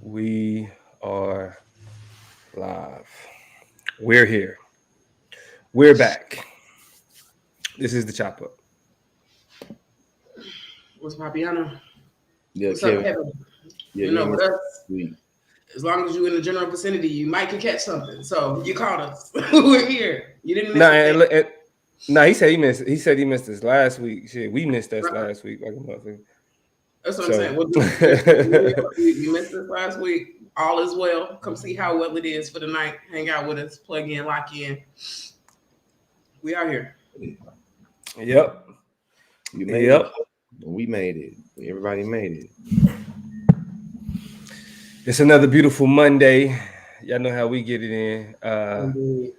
We are live. We're here. We're back. This is the chop up. What's Papiano? Yeah, What's up, Kevin. Kevin? Yeah, You you know, ain't with missed us, this week. as long as you're in the general vicinity, you might can catch something. So you called us. We're here. You didn't miss Nah, a thing. he said he missed. He said he missed us last week. Shit, we missed us Right. last week, like a motherfucker. That's what I'm So, saying. We missed this last week. All is well. Come see how well it is for the night. Hang out with us. Plug in, lock in. We are here. yep, You made yep. it. We made it. Everybody made it. It's another beautiful Monday. Y'all know how we get it in. Indeed.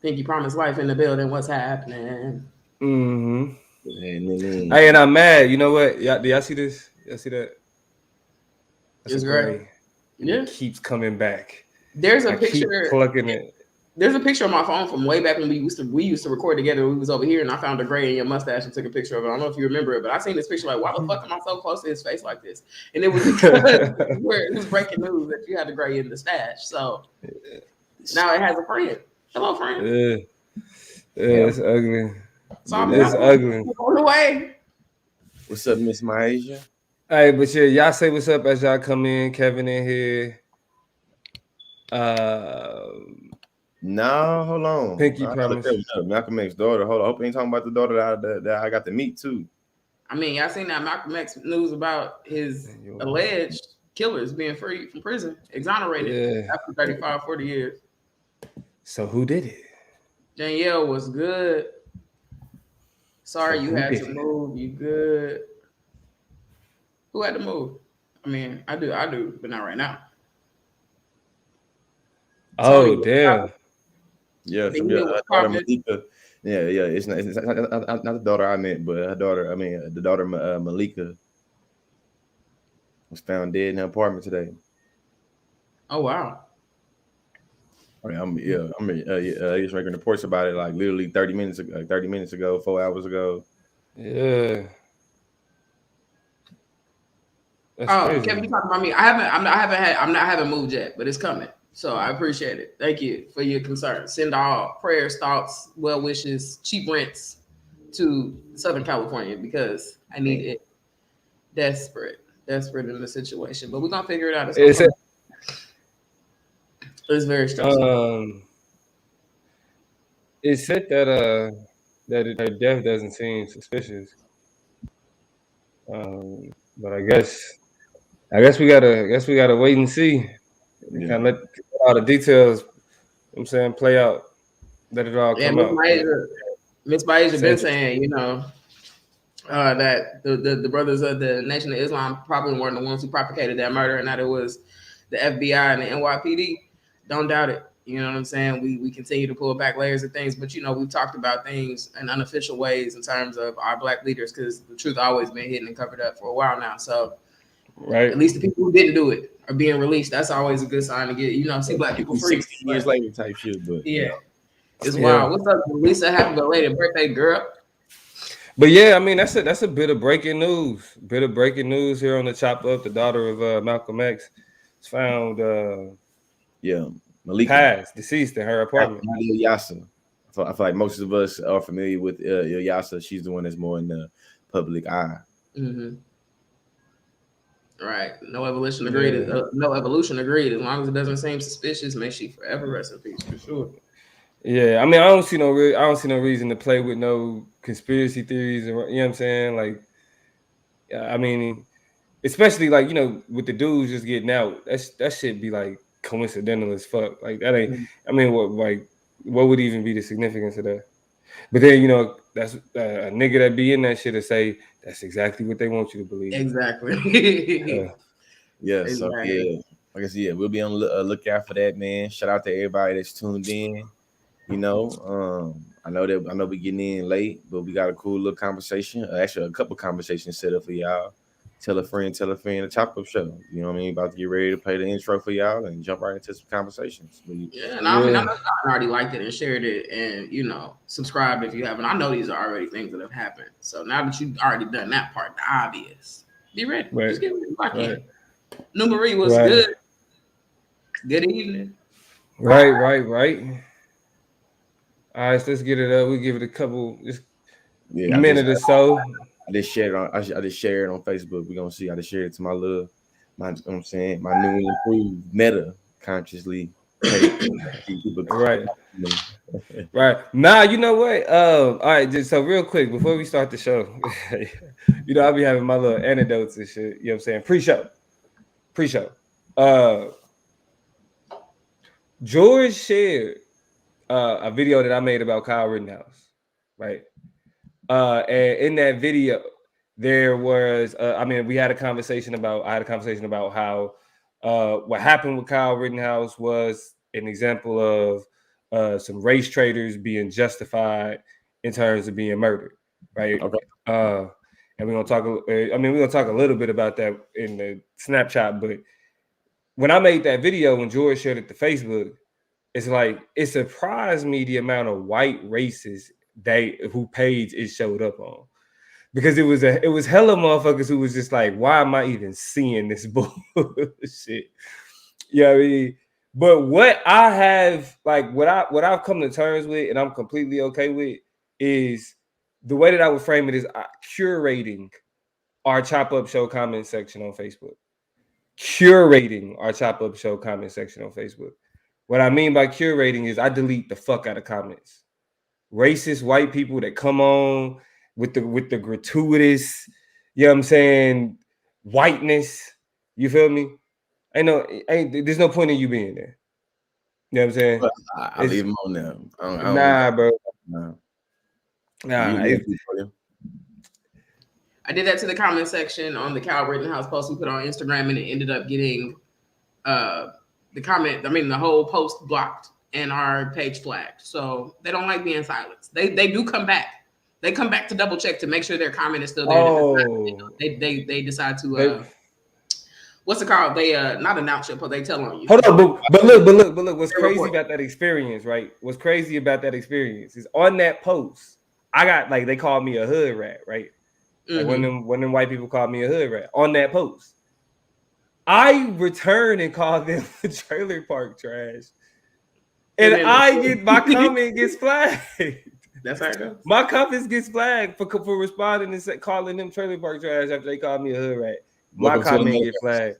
Pinky Promise Life in the building. What's happening? Mm-hmm. And then Hey, and I'm mad. You know what? Do y'all see this? Y'all see that? That's It's a great. gray. And Yeah. it keeps coming back. There's a I keep picture. plugging it. There's a picture on my phone from way back when we used to record together. We was over here, and I found a gray in your mustache and took a picture of it. I don't know if you remember it, but I seen this picture like, why the fuck am I so close to his face like this? And it was because it was breaking news that you had the gray in the stash. So now it has a friend. Hello, friend. It's ugly. So I'm It's ugly. on the way. what's up, Miss Maisha? Hey, but yeah, y'all say what's up as y'all come in. Kevin in here. No, hold on. Pinky I gotta Promise. tell you, Malcolm X's daughter. Hold on. I hope you ain't talking about the daughter that I got to meet too. I mean, y'all seen that Malcolm X news about his alleged killers being freed from prison, exonerated after 35, 40 years. So who did it? Danielle was good. Sorry So you who had did to it? move. You good. Who had to move? I mean, I do, but not right now. Oh, Tony, damn. Yeah, Big her Hill was daughter popping. Malika. Yeah. It's not the daughter I meant, but her daughter. I mean, the daughter Malika was found dead in her apartment today. Oh wow. I'm just making reports about it like literally 30 minutes ago, 4 hours ago. Yeah. That's Oh, crazy. Kevin, you talking about me? I haven't moved yet, but it's coming. So I appreciate it. Thank you for your concern. Send all prayers, thoughts, well wishes, cheap rents to Southern California because I need it. Desperate in the situation, but we're gonna figure it out. It's very stressful. It said that her death doesn't seem suspicious. But I guess we gotta wait and see. And kind of let all the details, I'm saying, play out. Let it all Yeah, come out. But Miss Baisha been saying, that the brothers of the Nation of Islam probably weren't the ones who propagated that murder, and that it was the FBI and the NYPD. Don't doubt it. You know what I'm saying? We continue to pull back layers of things, but we've talked about things in unofficial ways in terms of our black leaders because the truth always been hidden and covered up for a while now. So right, at least the people who didn't do it are being released. That's always a good sign to get see black people free. 60 years later type shit, but yeah. It's wild. What's up, Lisa? Happy belated birthday, girl. But yeah, I mean that's a bit of breaking news. Bit of breaking news here on the chop up. The daughter of Malcolm X is found Malika passed, deceased in her apartment. Yasa. I feel like most of us are familiar with Yasa. She's the one that's more in the public eye. Mm-hmm. Right. No evolution agreed. No evolution agreed. As long as it doesn't seem suspicious, may she forever rest in peace for sure. Yeah, I mean, I don't see no reason to play with no conspiracy theories. You know what I'm saying? Like, I mean, especially like with the dudes just getting out. That shit be like coincidental as fuck. Like that ain't. I mean, what would even be the significance of that? But then that's a nigga that be in that shit to say that's exactly what they want you to believe. Exactly. Yeah. Exactly. So I guess we'll be on the lookout for that, man. Shout out to everybody that's tuned in. I know we getting in late, but we got a cool little conversation. Actually, a couple conversations set up for y'all. Tell a friend, the chop up show. You know what I mean? About to get ready to play the intro for y'all and jump right into some conversations. I mean, I know y'all already liked it and shared it and subscribed if you haven't. I know these are already things that have happened. So now that you've already done that part, the obvious, Be ready. Right. Just get ready. Lock in. Right. New Marie was Right. good. Good evening. Right. All right, so let's get it up. We give it a couple, just minute or so. I just shared it on. I just shared it on Facebook. We're gonna see. I just shared it to my little, my. You know what I'm saying, my new and improved Meta consciously page. Right. Right. Nah, you know what? All right, just so real quick before we start the show, you know, I'll be having my little anecdotes and shit. You know what I'm saying? Pre-show. George shared a video that I made about Kyle Rittenhouse, right? And in that video, there was, we had a conversation about. I had a conversation about how what happened with Kyle Rittenhouse was an example of some race traitors being justified in terms of being murdered, right? Okay. And we're gonna talk. We're gonna talk a little bit about that in the Snapchat. But when I made that video, when George shared it to Facebook, it's like it surprised me the amount of white racists who page it showed up on, because it was hella motherfuckers who was just like, why am I even seeing this bullshit? Yeah, I mean, but what I've come to terms with, and I'm completely okay with, is the way that I would frame it is curating our Chop Up Show comment section on Facebook. Curating our Chop Up Show comment section on Facebook. What I mean by curating is I delete the fuck out of comments. Racist white people that come on with the gratuitous, you know what I'm saying, whiteness. You feel me? There's no point in you being there. You know what I'm saying? I leave them on there. Nah, bro. Nah. I did that to the comment section on the Kyle Rittenhouse post we put on Instagram, and it ended up getting the whole post blocked and our page flagged. So they don't like being silenced. They do come back. They come back to double check to make sure their comment is still there. Oh. They decide to what's it called? They not announce it, but they tell on you. Hold on, but look. What's crazy about that experience, right? What's crazy about that experience is on that post, I got they called me a hood rat, right? Like when them white people called me a hood rat on that post, I returned and called them trailer park trash, and my comment gets flagged. That's how it goes. My comments gets flagged for responding and calling them trailer park trash after they called me a hood rat. My comment get flagged,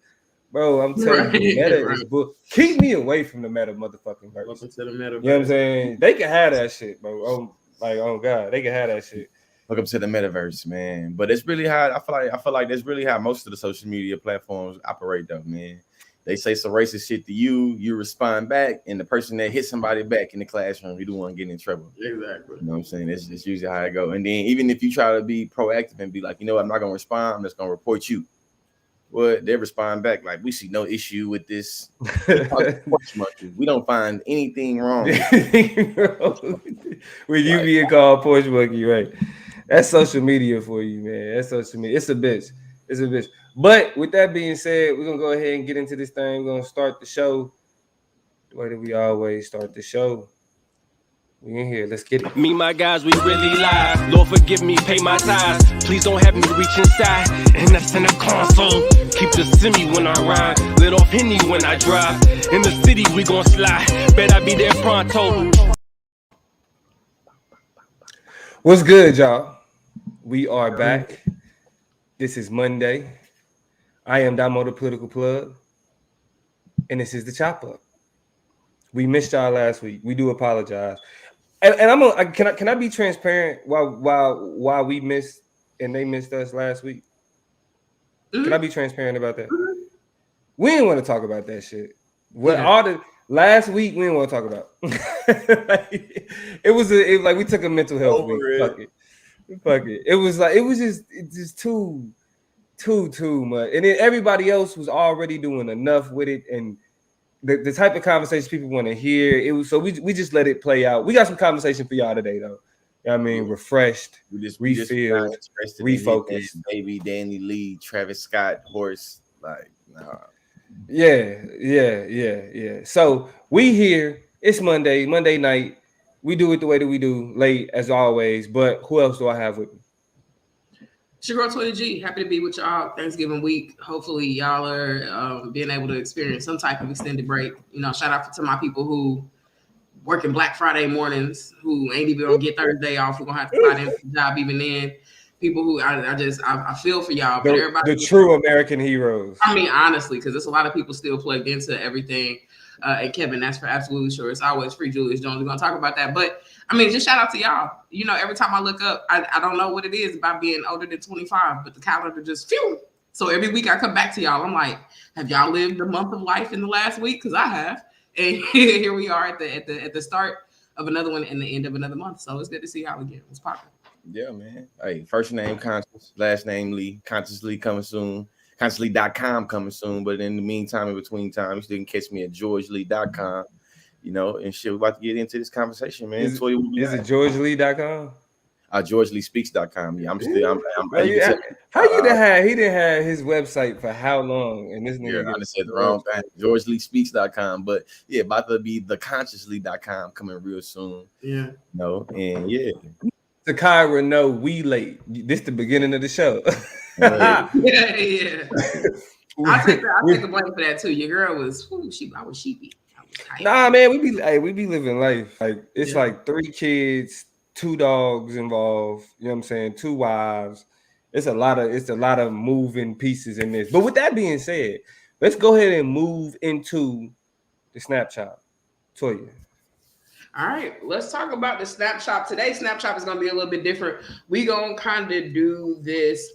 bro. I'm telling you, Meta is book. Keep me away from the Meta motherfucking verse. Welcome to the Meta. You know what I'm saying? They can have that shit, bro. Oh God, they can have that shit. Welcome to the metaverse, man. But it's really how I feel like that's really how most of the social media platforms operate, though, man. They say some racist shit to you, you respond back, and the person that hit somebody back in the classroom, you the one getting in trouble. Exactly. You know what I'm saying? That's usually how it go. And then even if you try to be proactive and be like, you know what, I'm not gonna respond, I'm just gonna report you. Well, they respond back like, we see no issue with this. We don't find anything wrong with you being called porch monkey, right? That's social media for you, man. That's social media. It's a bitch. But with that being said, we're gonna go ahead and get into this thing. We're gonna start the show the way that we always start the show. We in here. Let's get it. Me, my guys, we really lie. Lord, forgive me, pay my tithes. Please don't have me reach inside. And that's in the console. Keep the semi when I ride. Lit off Henny when I drive. In the city, we gon' slide. Bet I be there pronto. What's good, y'all? We are back. This is Monday. I am Damo the Political Plug. And this is the Chop Up. We missed y'all last week. We do apologize. And can I be transparent while we missed and they missed us last week? Can I be transparent about that? We didn't want to talk about that shit. Last week we didn't want to talk about. It was like we took a mental health week. Fuck it. It was just too much. And then everybody else was already doing enough with it, and the type of conversations people want to hear. It was so we just let it play out. We got some conversation for y'all today, though. I mean, refreshed, refilled, refocused. Baby Danny Lee, Travis Scott, Horse, like nah. Yeah. So we here. It's Monday night. We do it the way that we do, late as always. But who else do I have with me? It's your girl 20G. Happy to be with y'all Thanksgiving week. Hopefully y'all are being able to experience some type of extended break. Shout out to my people who working Black Friday mornings, who ain't even gonna get Thursday off, who gonna have to fly in for the job even then. People who I feel for y'all, but everybody, the true American heroes. I mean, honestly, because there's a lot of people still plugged into everything. And Kevin, that's for absolutely sure. It's always free Julius Jones. We're gonna talk about that, but I mean, just shout out to y'all. Every time I look up, I don't know what it is about being older than 25, but the calendar just phew. So every week I come back to y'all. I'm like, have y'all lived a month of life in the last week? Because I have, and here we are at the start of another one and the end of another month. So it's good to see y'all again. It's popping. Yeah, man. Hey, first name Conscious, last name Lee. Consciously coming soon. Consciously.com coming soon. But in the meantime, in between time, you still can catch me at georgelee.com. And shit, we're about to get into this conversation, man. Is it georgelee.com? GeorgeLeeSpeaks.com. Yeah, I'm how you he didn't have his website for how long? And this nigga I just said the wrong thing. GeorgeLeeSpeaks.com. But yeah, about to be the Consciously.com coming real soon. Yeah. And yeah. Takira, no, we late. This the beginning of the show. yeah. I take the blame for that too. Your girl was, I was sheepy. Nah, man, we be living life. Like it's like 3 kids, 2 dogs involved. You know what I'm saying? 2 wives. It's a lot of moving pieces in this. But with that being said, let's go ahead and move into the Snapchat. Toya. All right, let's talk about the Snapchat. Today, Snapchat is going to be a little bit different. We going to kind of do this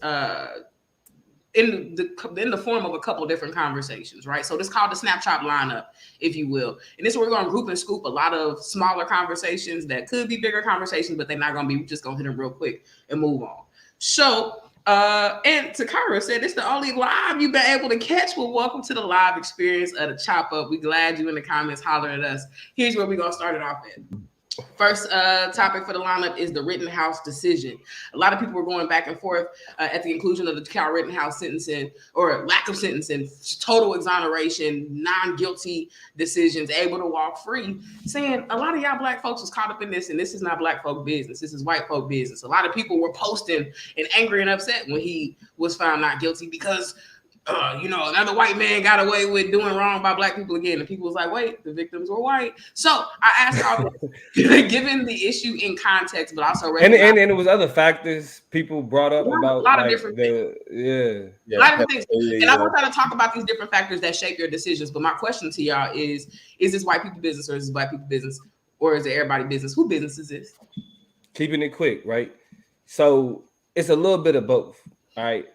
in the form of a couple of different conversations, right? So this is called the Snapchat lineup, if you will. And this is where we're going to group and scoop a lot of smaller conversations that could be bigger conversations, but they're not going to be. We're just going to hit them real quick and move on. So, and Takara said, it's the only live you've been able to catch. Well, welcome to the live experience of the Chop Up. We glad you in the comments hollering at us. Here's where we're going to start it off at. First topic for the lineup is the Rittenhouse decision. A lot of people were going back and forth at the inclusion of the Kyle Rittenhouse sentencing or lack of sentencing, total exoneration, non-guilty decisions, able to walk free, saying a lot of y'all black folks was caught up in this, and this is not black folk business. This is white folk business. A lot of people were posting and angry and upset when he was found not guilty because another white man got away with doing wrong by black people again. And people was like, wait, the victims were white. So I asked all this, given the issue in context, but also and it was other factors people brought up about a lot of different things. A lot of things. And I want y'all to talk about these different factors that shape your decisions. But my question to y'all is this white people business or is this black people business? Or is it everybody business? Who business is this? Keeping it quick, right? So it's a little bit of both, all right?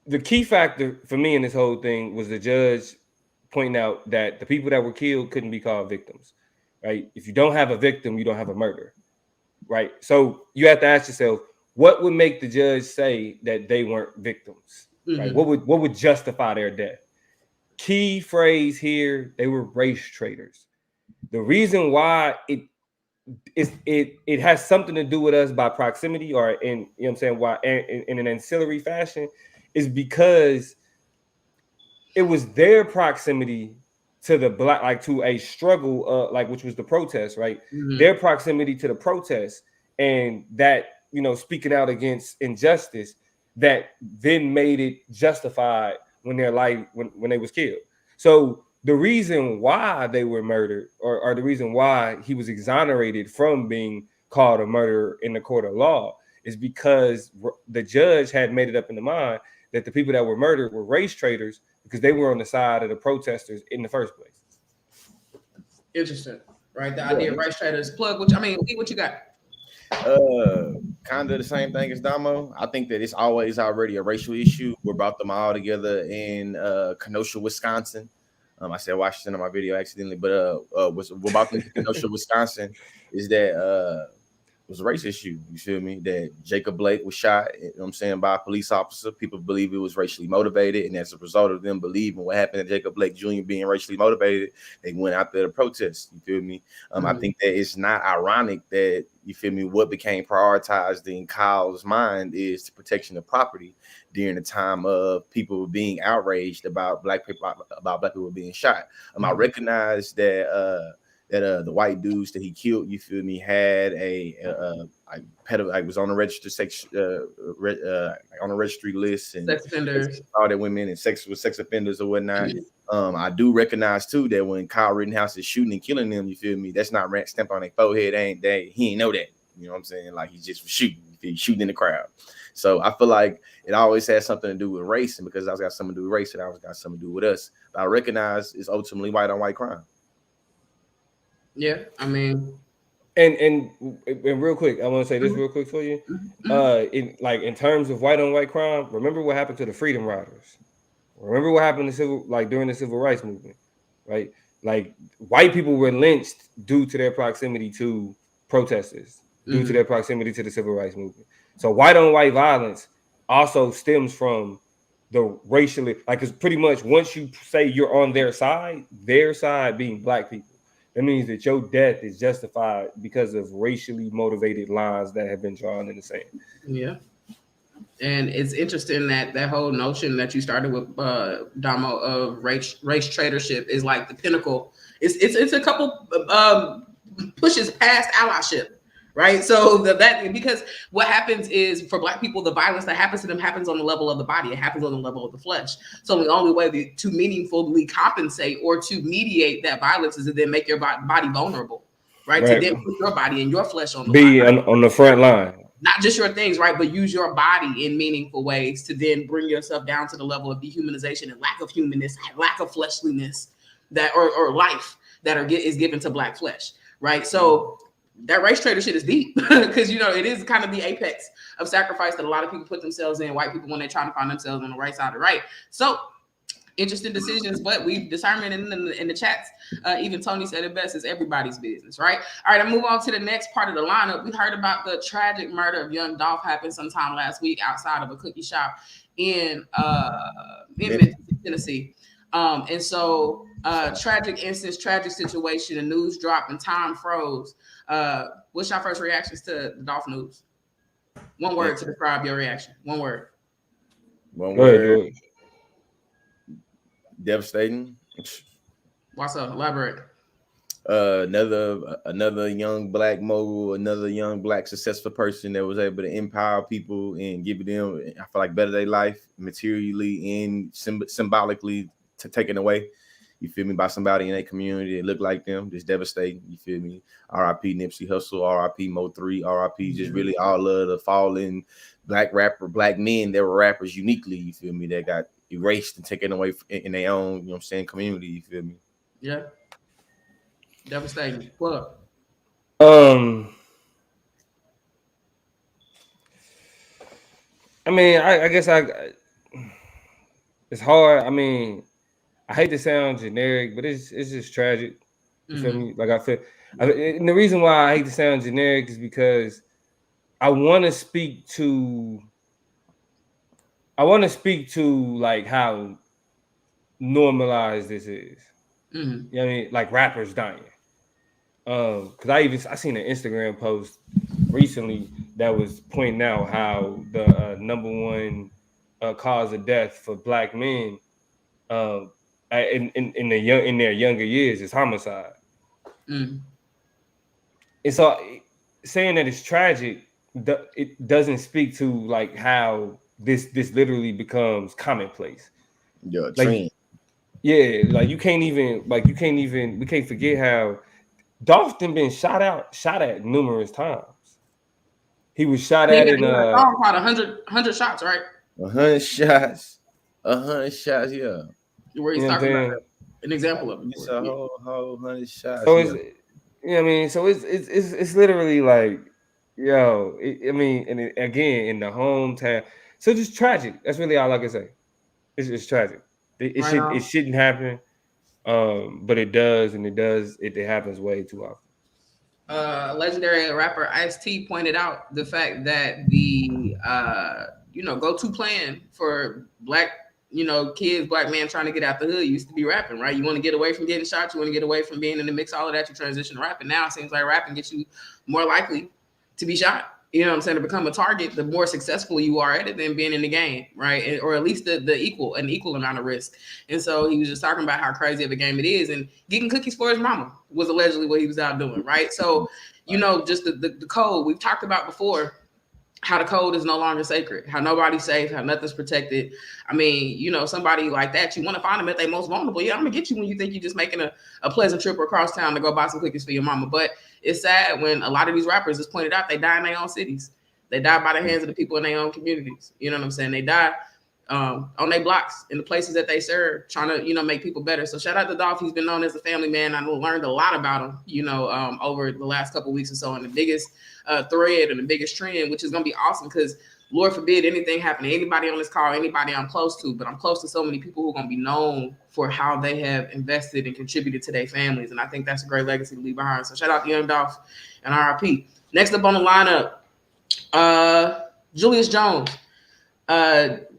The key factor for me in this whole thing was the judge pointing out that the people that were killed couldn't be called victims, right? If you don't have a victim, you don't have a murder, right? So you have to ask yourself, what would make the judge say that they weren't victims, right? What would justify their death? Key phrase here, they were race traitors. The reason why it has something to do with us by proximity or in why in an ancillary fashion is because it was their proximity to the black, like to a struggle, which was the protest, right? Their proximity to the protest and that, speaking out against injustice that then made it justified when their life, when they was killed. So the reason why they were murdered or the reason why he was exonerated from being called a murderer in the court of law is because the judge had made it up in the mind that the people that were murdered were race traitors because they were on the side of the protesters in the first place. Interesting, right? The idea of race traitors. Plug, what you got? Kind of the same thing as Damo. I think that it's always already a racial issue. We brought them all together in Kenosha, Wisconsin. I said Washington on my video accidentally, but what's about the Kenosha, Wisconsin is that it was a race issue. You feel me? That Jacob Blake was shot, by a police officer. People believe it was racially motivated, and as a result of them believing what happened to Jacob Blake Jr. being racially motivated, they went out there to protest. You feel me? I think that it's not ironic that, you feel me, what became prioritized in Kyle's mind is the protection of property during the time of people being outraged about black people being shot. I recognize that that the white dudes that he killed, you feel me, had like was on a registered sex on a registry list and sex offenders, all that women and sex offenders or whatnot. I do recognize too that when Kyle Rittenhouse is shooting and killing them, you feel me, that's not stamped on their forehead. He ain't know that. You know what I'm saying? Like, he's just shooting. He's shooting in the crowd. So I feel like it always has something to do with race, and because it's got something to do with race, it always got something to do with us. But I recognize it's ultimately white on white crime. Yeah, I mean, and real quick, I want to say this real quick for you. In terms of white on white crime, remember what happened to the Freedom Riders. Remember what happened to during the civil rights movement, right? Like, white people were lynched due to their proximity to protesters, due to their proximity to the civil rights movement. So white on white violence also stems from the racially, like, it's pretty much once you say you're on their side being black people, that means that your death is justified because of racially motivated lines that have been drawn in the sand. Yeah. And it's interesting that whole notion that you started with, Damo, of race traitorship is like the pinnacle. It's a couple pushes past allyship, right? So that because what happens is, for black people, the violence that happens to them happens on the level of the body. It happens on the level of the flesh. So the only way to meaningfully compensate or to mediate that violence is to then make your body vulnerable, right? To then put your body and your flesh on the line. On the front line. Not just your things, right? But use your body in meaningful ways to then bring yourself down to the level of dehumanization and lack of humanness, lack of fleshliness that or life that is given to black flesh, right? So that race traitor shit is deep because, you know, it is kind of the apex of sacrifice that a lot of people put themselves in, white people, when they're trying to find themselves on the right side of the right. So interesting decisions, but we've determined in the chats, even Tony said it best, it's everybody's business, right? All right, I move on to the next part of the lineup. We heard about the tragic murder of young Dolph happened sometime last week outside of a cookie shop in Tennessee. And so tragic instance, tragic situation, the news dropped and time froze. What's your first reactions to the Dolph news? One word to describe your reaction. One word. One word. Devastating. What's up? Elaborate. Another young black mogul, another young black successful person that was able to empower people and give them, I feel like, better their life materially and symbolically to taken away. You feel me? By somebody in a community that look like them. Just devastating. You feel me? R.I.P. Nipsey Hussle, R.I.P. Mo3, R.I.P. just really all of the fallen black men that were rappers uniquely. You feel me? That got erased and taken away in their own, you know what I'm saying, community. You feel me? Yeah. Devastating. What? I mean, I guess it's hard. I mean, I hate to sound generic, but it's just tragic. You feel me? Like, and the reason why I hate to sound generic is because I want to speak to like how normalized this is. You know what I mean? Like rappers dying. Because I seen an Instagram post recently that was pointing out how the number one cause of death for black men in their younger years is homicide. And so saying that it's tragic, it doesn't speak to like how this literally becomes commonplace. Yeah, like, yeah, like we can't forget how Dolph been shot at numerous times. He was shot at in about 100 shots, right? 100 shots. 100 shots, yeah. Where he's talking about an example of it. It's a whole 100 shots. So it's, you know what I mean? So it's literally like, yo, I mean, and again in the hometown. So just tragic. That's really all I can say. It's tragic. It shouldn't happen, but it does, and it happens way too often. Legendary rapper Ice-T pointed out the fact that the go-to plan for black kids, black men trying to get out the hood used to be rapping, right? You want to get away from getting shot, you want to get away from being in the mix, all of that, you transition to rapping. Now it seems like rapping gets you more likely to be shot, you know what I'm saying, to become a target, the more successful you are at it than being in the game, right? Or at least an equal amount of risk. And so he was just talking about how crazy of a game it is, and getting cookies for his mama was allegedly what he was out doing, right? So, you know, just the code we've talked about before, how the code is no longer sacred, how nobody's safe, how nothing's protected. I mean, you know, somebody like that, you want to find them at their most vulnerable. Yeah, I'm gonna get you when you think you're just making a pleasant trip across town to go buy some cookies for your mama. But it's sad when a lot of these rappers, as pointed out, they die in their own cities. They die by the hands of the people in their own communities. You know what I'm saying? They die on their blocks in the places that they serve, trying to, you know, make people better. So shout out to Dolph. He's been known as a family man. I learned a lot about him, you know, over the last couple of weeks or so. And the biggest thread and the biggest trend, which is going to be awesome because Lord forbid anything happen to anybody on this call, anybody I'm close to, but I'm close to so many people who are going to be known for how they have invested and contributed to their families. And I think that's a great legacy to leave behind. So shout out to Young Dolph and RIP. Next up on the lineup, Julius Jones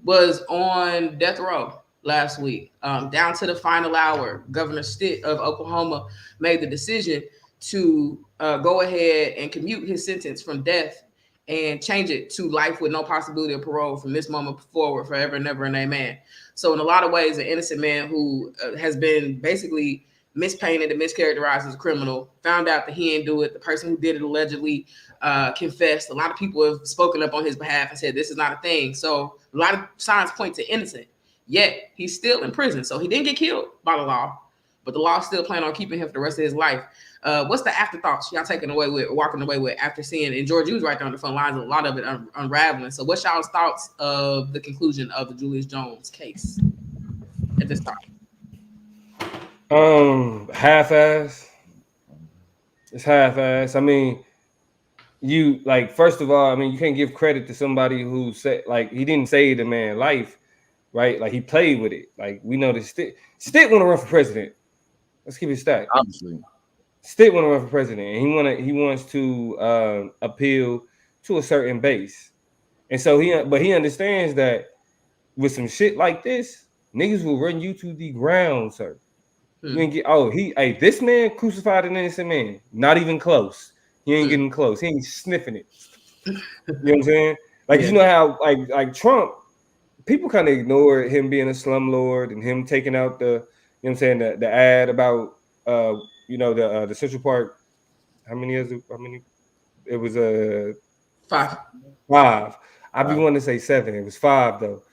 was on death row last week, down to the final hour. Governor Stitt of Oklahoma made the decision to go ahead and commute his sentence from death and change it to life with no possibility of parole from this moment forward, forever and ever and amen. So in a lot of ways, an innocent man who has been basically mispainted and mischaracterized as a criminal, found out that he didn't do it. The person who did it allegedly confessed. A lot of people have spoken up on his behalf and said this is not a thing. So a lot of signs point to innocent, yet he's still in prison. So he didn't get killed by the law, but the law still plan on keeping him for the rest of his life. What's the afterthoughts y'all taking away with, walking away with after seeing, and George, you was right there on the front lines, a lot of it unraveling. So what's y'all's thoughts of the conclusion of the Julius Jones case at this time? Half-ass. It's half-ass. I mean, you like, first of all, I mean, you can't give credit to somebody who said, like, he didn't save the man life, right? Like, he played with it. Like, we know that Stitt want to run for president. Let's keep it stacked. Obviously, Stitt want to run for president, and he wants to appeal to a certain base, and so he understands that with some shit like this, niggas will run you to the ground, sir. You ain't get this man crucified an innocent man, not even close. He ain't getting close. He ain't sniffing it. You know what I'm saying? Like, you know how like Trump, people kind of ignore him being a slumlord and him taking out the, you know what I'm saying, the ad about you know, the Central Park. How many years? How many? It was 5. I'd be wanting to say 7. It was 5 though.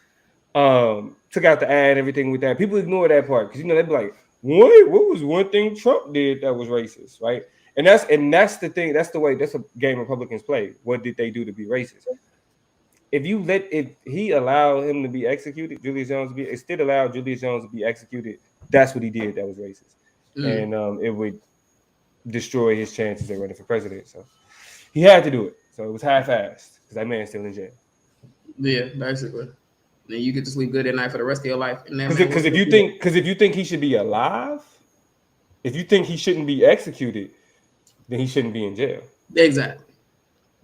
Took out the ad, everything with that. People ignore that part because, you know, they'd be like, what was one thing Trump did that was racist, right? And that's the thing. That's a game Republicans play. What did they do to be racist? If he allowed him to be executed, it still allowed Julius Jones to be executed. That's what he did. That was racist, and it would destroy his chances of running for president. So he had to do it. So it was half-assed because that man's still in jail. Yeah, basically. Then you get to sleep good at night for the rest of your life. Because if you think he should be alive, if you think he shouldn't be executed, then he shouldn't be in jail. Exactly.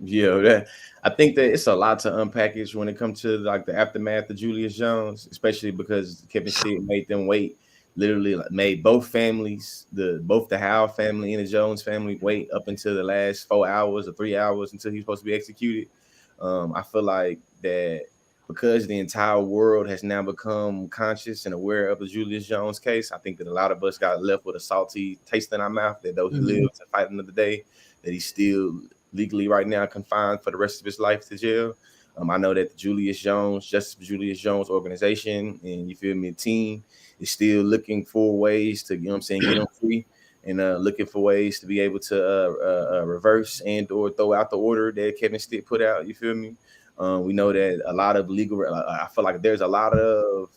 Yeah, I think that it's a lot to unpackage when it comes to like the aftermath of Julius Jones, especially because Kevin Stitt made them wait. Literally made both families, both the Howe family and the Jones family, wait up until the last 4 hours or 3 hours until he's supposed to be executed. I feel like that because the entire world has now become conscious and aware of the Julius Jones case, I think that a lot of us got left with a salty taste in our mouth that though he lived to fight another day, that he's still legally right now confined for the rest of his life to jail. I know that the Justice for Julius Jones organization and, you feel me, team is still looking for ways to, you know what I'm saying, get him free and looking for ways to be able to reverse and or throw out the order that Kevin Stitt put out. You feel me? We know that a lot of I feel like there's a lot of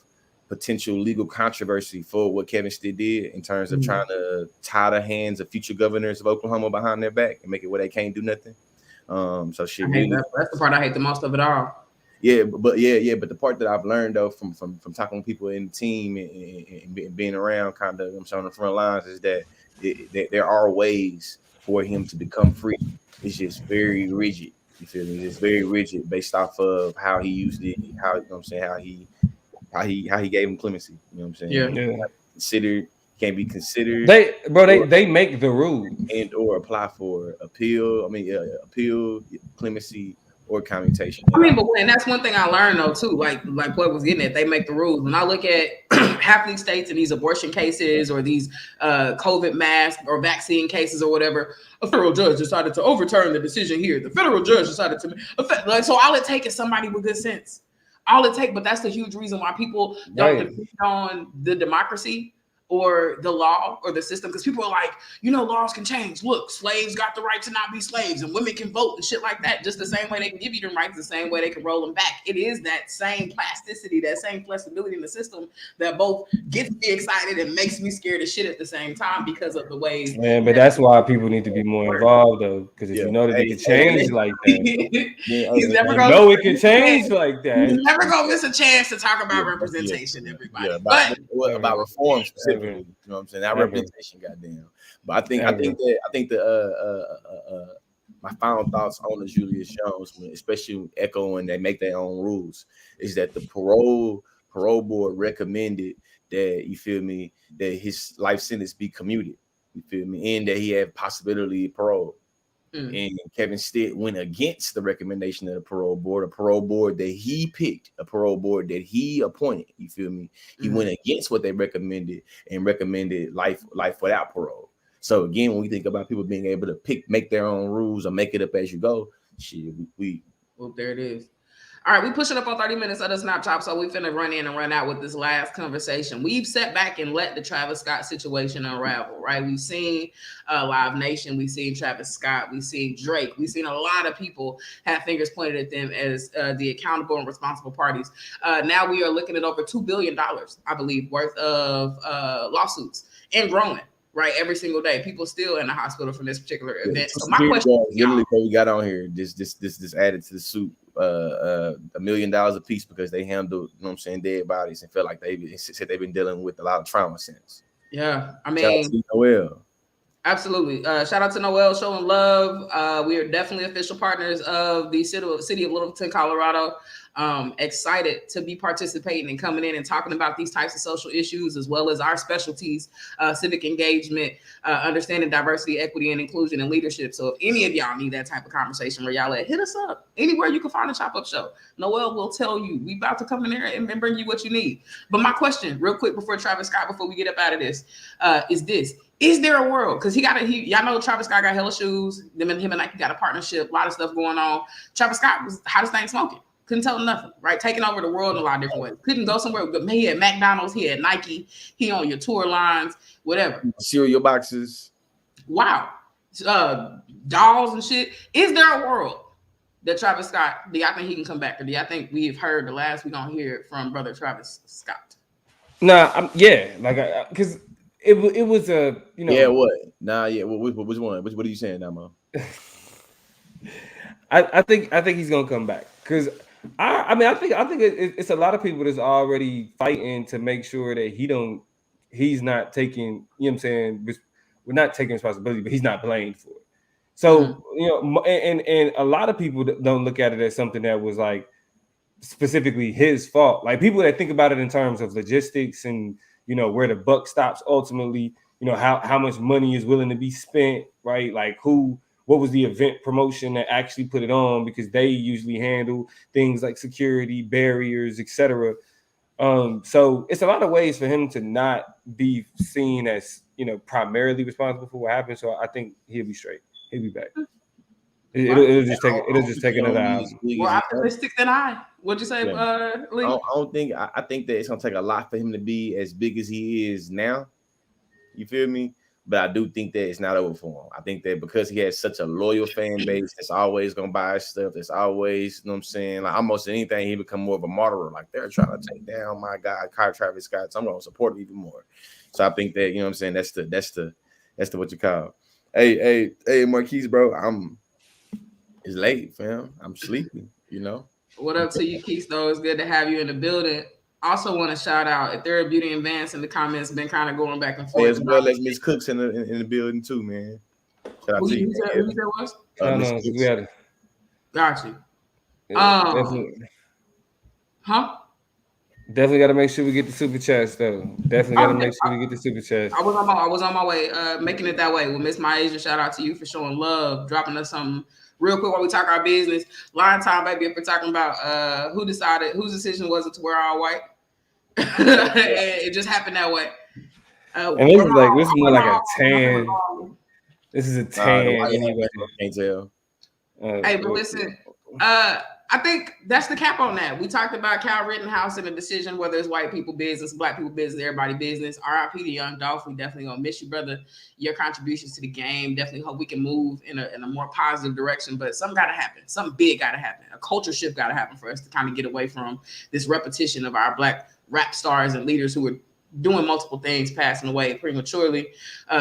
potential legal controversy for what Kevin Stitt did in terms of trying to tie the hands of future governors of Oklahoma behind their back and make it where they can't do nothing. So shit, really, that's the part I hate the most of it all. Yeah, but the part that I've learned though from talking to people in the team and being around kind of, I'm showing the front lines, is that there are ways for him to become free. It's just very rigid. You feel me? It's very rigid based off of how he used it, how, you know what I'm saying, how he gave him clemency. You know what I'm saying? Yeah. Considered can't be considered. They make the rules and or apply for appeal. Appeal, clemency, or commutation. I mean, but and that's one thing I learned though too. Like Plug was getting at, they make the rules. When I look at half these states and these abortion cases or these COVID mask or vaccine cases or whatever, a federal judge decided to overturn the decision here. The federal judge decided to like, so all it takes is somebody with good sense. All it takes, but that's the huge reason why people don't depend on the democracy or the law or the system, because people are like, laws can change. Look, slaves got the right to not be slaves, and women can vote and shit like that. Just the same way they can give you them rights, the same way they can roll them back. It is that same plasticity, that same flexibility in the system that both gets me excited and makes me scared as shit at the same time because of the ways. Man, but that's why people need to be more involved though, because if you know that it can change like that, he's never gonna know it can change like that. He's never gonna miss a chance to talk about representation, everybody. About reform specifically. You know what I'm saying? That representation, goddamn. But I think my final thoughts on the Julius Jones, especially echoing they make their own rules, is that the parole board recommended that, you feel me, that his life sentence be commuted, you feel me, and that he had possibility of parole. And Kevin Stitt went against the recommendation of the parole board, a parole board that he picked, a parole board that he appointed. You feel me? He went against what they recommended and recommended life without parole. So again, when we think about people being able to make their own rules or make it up as you go, shit, well, there it is. All right, we pushing up on 30 minutes of the Snap Chop, so we finna run in and run out with this last conversation. We've sat back and let the Travis Scott situation unravel, right? We've seen Live Nation, we've seen Travis Scott, we've seen Drake, we've seen a lot of people have fingers pointed at them as the accountable and responsible parties. Now we are looking at over $2 billion, I believe, worth of lawsuits and growing. Right, every single day, people still in the hospital from this particular event. So my question, literally, what we got on here, this added to the suit, $1 million a piece because they handled, dead bodies and felt like they said they've been dealing with a lot of trauma since. Yeah, I mean, shout out to Noel. Absolutely. Shout out to Noel showing love. We are definitely official partners of the city of Littleton, Colorado. Excited to be participating and coming in and talking about these types of social issues, as well as our specialties, civic engagement, understanding diversity, equity, and inclusion and leadership. So if any of y'all need that type of conversation where y'all at, hit us up anywhere you can find a Chop Up Show. Noel will tell you. We about to come in there and bring you what you need. But my question, real quick, before Travis Scott, before we get up out of this, is this. Is there a world? Because y'all know Travis Scott got hella shoes. Him and Nike got a partnership, a lot of stuff going on. Travis Scott was hottest thing smoking. Couldn't tell him nothing, right? Taking over the world in a lot of different ways. Couldn't go somewhere. He had McDonald's, he had Nike, he on your tour lines, whatever. Cereal boxes. Wow. Dolls and shit. Is there a world that Travis Scott, do y'all think he can come back? Or do y'all think we've heard the last we gonna hear from brother Travis Scott? Nah, because it was a, Yeah, what? Nah, yeah. Which one? What are you saying now, Mo? I think he's gonna come back because I think it's a lot of people that's already fighting to make sure that he's not taking, what I'm saying, we're not taking responsibility, but he's not blamed for it. So and a lot of people don't look at it as something that was like specifically his fault. Like people that think about it in terms of logistics and where the buck stops ultimately, how much money is willing to be spent, right? Like what was the event promotion that actually put it on, because they usually handle things like security, barriers, etc. So it's a lot of ways for him to not be seen as, primarily responsible for what happened. So I think he'll be straight. He'll be back. It'll just take another album. More optimistic than I. What'd you say, Lee? I think that it's gonna take a lot for him to be as big as he is now. You feel me? But I do think that it's not over for him. I think that because he has such a loyal fan base that's always gonna buy his stuff, that's always, what I'm saying, like almost anything, he become more of a martyr. Like they're trying to take down my guy, Travis Scott, so I'm gonna support him even more. So I think that, what I'm saying, that's the what you call. Hey, Marquise, bro, it's late, fam. I'm sleepy, What up to you, Keith? Though it's good to have you in the building. Also want to shout out if there are Beauty and Vance in the comments, been kind of going back and forth. As well as Miss Cooks in the building too, man. Shout out to you. Who that was? We had it. Got you. Yeah, huh? Definitely got to make sure we get the super chats though. Definitely got to make sure we get the super chats. I was on my way, making it that way. Well, Miss Myasia, shout out to you for showing love, dropping us something real quick while we talk our business. Line time, baby. If we're talking about whose decision was it to wear all white, it just happened that way. And this is more like a tan. This is a tan anyway. Can't tell. Hey, but listen, I think that's the cap on that. We talked about Kyle Rittenhouse and the decision whether it's white people business, black people business, everybody business. RIP to Young Dolph. We definitely gonna miss you, brother. Your contributions to the game. Definitely hope we can move in a more positive direction. But something gotta happen. Something big gotta happen. A culture shift gotta happen for us to kind of get away from this repetition of our black rap stars and leaders who are doing multiple things, passing away prematurely.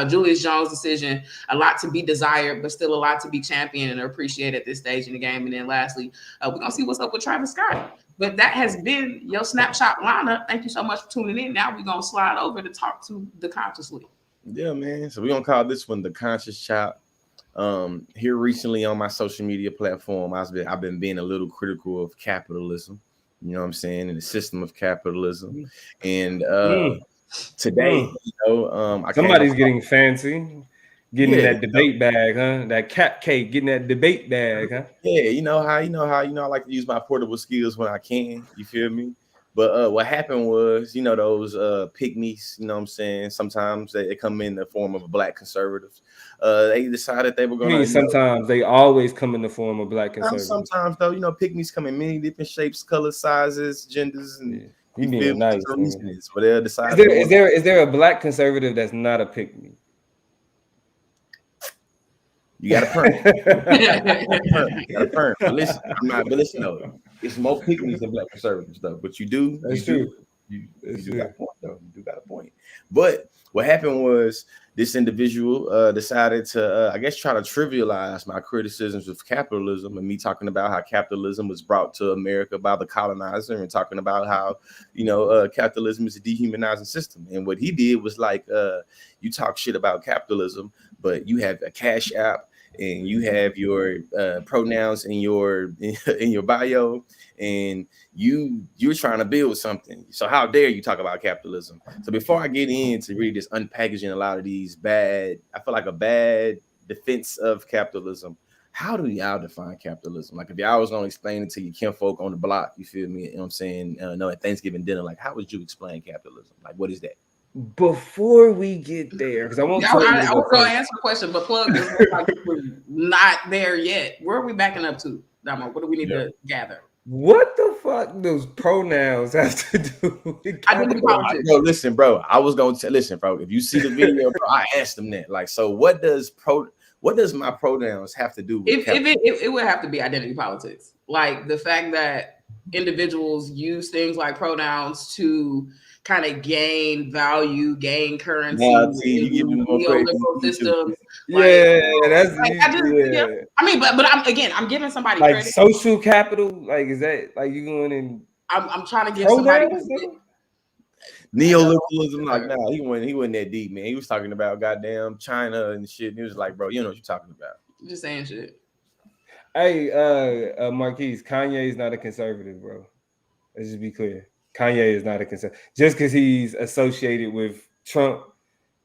Julius Jones' decision, a lot to be desired, but still a lot to be championed and appreciated at this stage in the game. And then lastly, we're going to see what's up with Travis Scott. But that has been your snapshot lineup. Thank you so much for tuning in. Now we're going to slide over to talk to the Consciously. Yeah, man. So we're going to call this one the Conscious Chop. Here recently on my social media platform, I've been being a little critical of capitalism. You know what I'm saying? In the system of capitalism. And today, somebody's getting fancy, getting that debate bag, huh? That cap cake, getting that debate bag, huh? Yeah, you know how I like to use my portable skills when I can. You feel me? But what happened was, those pygmies, you know what I'm saying? Sometimes they come in the form of black conservatives. They decided they were going to. Sometimes they always come in the form of black conservatives. Sometimes, though, pygmies come in many different shapes, colors, sizes, genders, and you being nice. But they'll decide. Is there a black conservative that's not a pygmy? You got to perm. You got to perm. But listen, though. It's more pygmies than black conservatives, though. But you do. That's true. You do got a point, though. You do got a point. But what happened was this individual decided to, try to trivialize my criticisms of capitalism and me talking about how capitalism was brought to America by the colonizer and talking about how, capitalism is a dehumanizing system. And what he did was you talk shit about capitalism, but you have a Cash App and you have your pronouns in your bio, and you're trying to build something. So how dare you talk about capitalism? So before I get into really just unpackaging a lot of these I feel like a bad defense of capitalism, how do y'all define capitalism? Like if y'all was gonna explain it to your kinfolk on the block, you feel me? You know what I'm saying? At Thanksgiving dinner, like how would you explain capitalism? Like what is that? Before we get there, because I won't. I was going to answer the question, but plug is like we're not there yet. Where are we backing up to, Damo? What do we need to gather? What the fuck those pronouns have to do with politics? Bro, listen, bro. I was going to listen, bro. If you see the video, bro, I asked them that. Like, so what does my pronouns have to do with it would have to be identity politics. Like the fact that individuals use things like pronouns to kind of gain value, gain currency, neoliberal systems. That's I mean, but I'm giving somebody like credit. Social capital. Like, is that like you going in? I'm trying to give somebody neoliberalism. Like, nah, he wasn't that deep, man. He was talking about goddamn China and shit. And he was like, bro, you know what you're talking about. I'm just saying shit. Hey, Marquise, Kanye is not a conservative, bro. Let's just be clear. Kanye is not a conservative. Just because he's associated with Trump,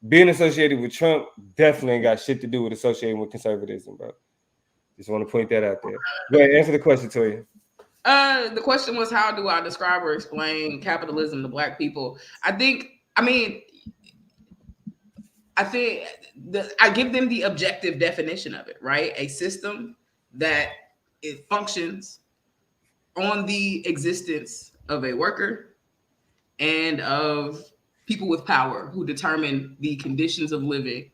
being associated with Trump definitely ain't got shit to do with associating with conservatism, bro. Just want to point that out there. Go ahead, answer the question, Toya. The question was, how do I describe or explain capitalism to Black people? I give them the objective definition of it, right? A system that it functions on the existence of a worker and of people with power who determine the conditions of living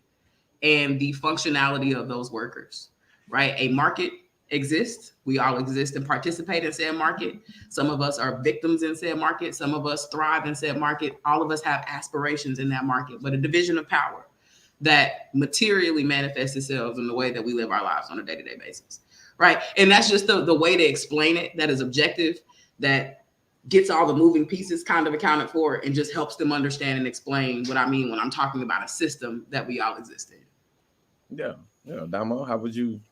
and the functionality of those workers, right? A market exists. We all exist and participate in said market. Some of us are victims in said market. Some of us thrive in said market. All of us have aspirations in that market, but a division of power that materially manifests itself in the way that we live our lives on a day-to-day basis, right? And that's just the way to explain it. That is objective, that gets all the moving pieces kind of accounted for and just helps them understand and explain what I mean when I'm talking about a system that we all exist in. Yeah. Damo, how would you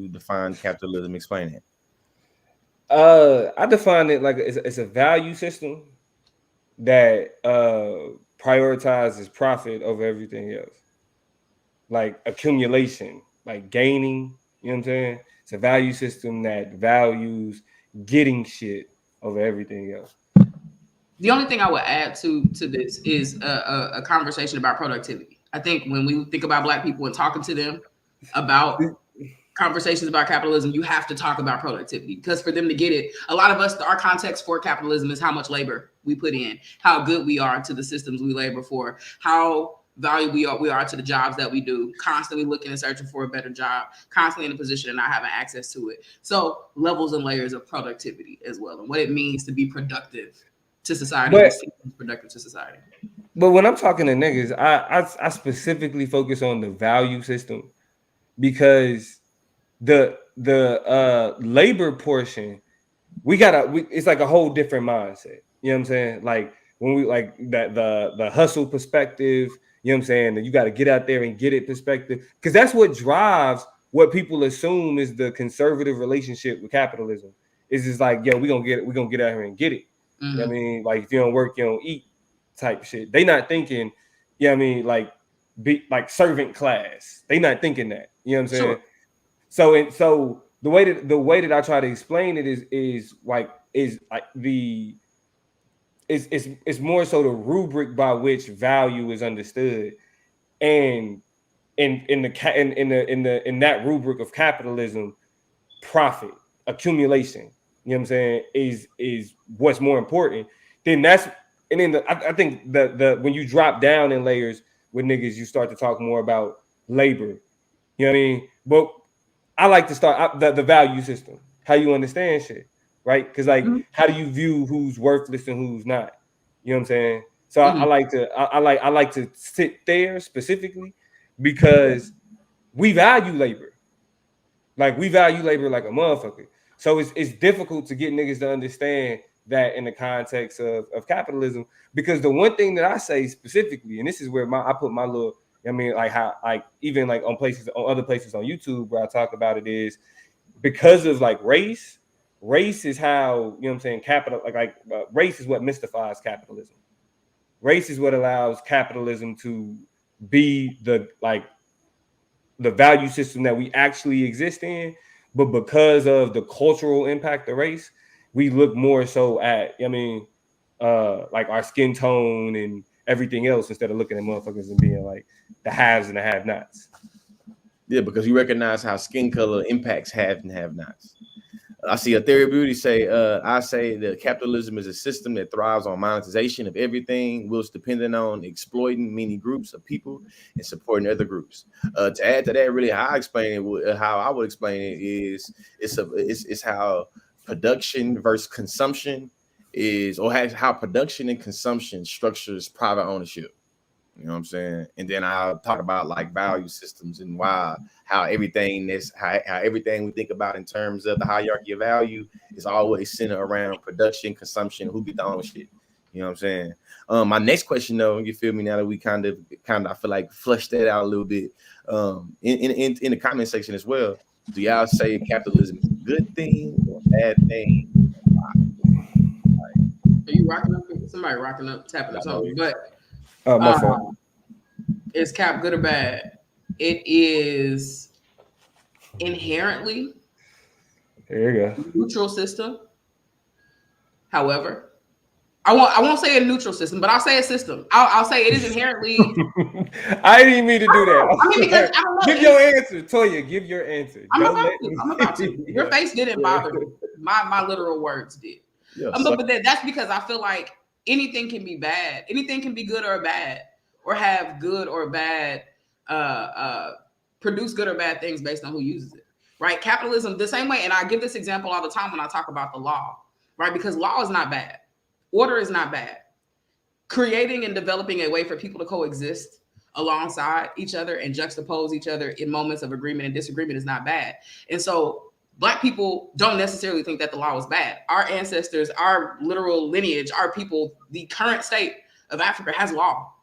define capitalism? Explain it. I define it like it's a value system that prioritizes profit over everything else, like accumulation, like gaining. You know what I'm saying? It's a value system that values getting shit over everything else. The only thing I would add to this is a conversation about productivity. I think when we think about Black people and talking to them about conversations about capitalism, you have to talk about productivity, because for them to get it, a lot of us, our context for capitalism is how much labor we put in, how good we are to the systems we labor for, how valuable we are to the jobs that we do, constantly looking and searching for a better job, constantly in a position and not having access to it. So levels and layers of productivity as well, and what it means to be productive to society, But productive to society. but when I'm talking to niggas, I specifically focus on the value system, because the labor portion, it's like a whole different mindset. You know what I'm saying? Like when we like that the hustle perspective, you know what I'm saying? That you got to get out there and get it perspective, because that's what drives what people assume is the conservative relationship with capitalism. Is just like, yo, we're gonna get out here and get it. You know what I mean? Like if you don't work, you don't eat type shit. They not thinking, you know what I mean, like be like servant class. They not thinking that. You know what I'm saying? Sure. So the way that I try to explain it is like it's more so the rubric by which value is understood, and in that rubric of capitalism, profit accumulation. You know what I'm saying? Is what's more important. Then that's and then I think the when you drop down in layers with niggas, you start to talk more about labor. You know what I mean? But I like to start the value system, how you understand shit, right? Because like, how do you view who's worthless and who's not? You know what I'm saying? So I like to sit there specifically because we value labor, like we value labor like a motherfucker. So it's difficult to get niggas to understand that in the context of capitalism, because the one thing that I say specifically, and this is where I put my little, I mean, like how, like even like on other places on YouTube where I talk about it, is because of like race. Race is how, you know what I'm saying, race is what mystifies capitalism. Race is what allows capitalism to be the value system that we actually exist in. But because of the cultural impact of race, we look more so at, I mean, like our skin tone and everything else, instead of looking at motherfuckers and being like the haves and the have-nots. Yeah, because you recognize how skin color impacts have and have-nots. I see a theory of beauty say, I say that capitalism is a system that thrives on monetization of everything, whilst depending on exploiting many groups of people and supporting other groups. To add to that, really, how I would explain it is it's how production versus consumption is, or how production and consumption structures private ownership. You know what I'm saying? And then I'll talk about like value systems and how everything we think about in terms of the hierarchy of value is always centered around production, consumption, who get the ownership. You know what I'm saying? My next question though, you feel me, now that we kind of I feel like flushed that out a little bit, in the comment section as well. Do y'all say capitalism is a good thing or a bad thing? Are you rocking up? Somebody rocking up, tapping the toe. But My fault. is cap good or bad? It is inherently There you go. neutral system. However, I won't say a neutral system, but I'll say a system. I'll say it is inherently. I didn't mean to do that. I mean, because I don't know. Give your answer, Toya. Give your answer. I'm about to. Your face didn't bother me. My literal words did. Yeah, but that's because I feel like anything can be bad. Anything can be good or bad, or have good or bad, produce good or bad things based on who uses it. Right? Capitalism, the same way, and I give this example all the time when I talk about the law. Right? Because law is not bad. Order is not bad. Creating and developing a way for people to coexist alongside each other and juxtapose each other in moments of agreement and disagreement is not bad. And so Black people don't necessarily think that the law was bad. Our ancestors, our literal lineage, our people, the current state of Africa has law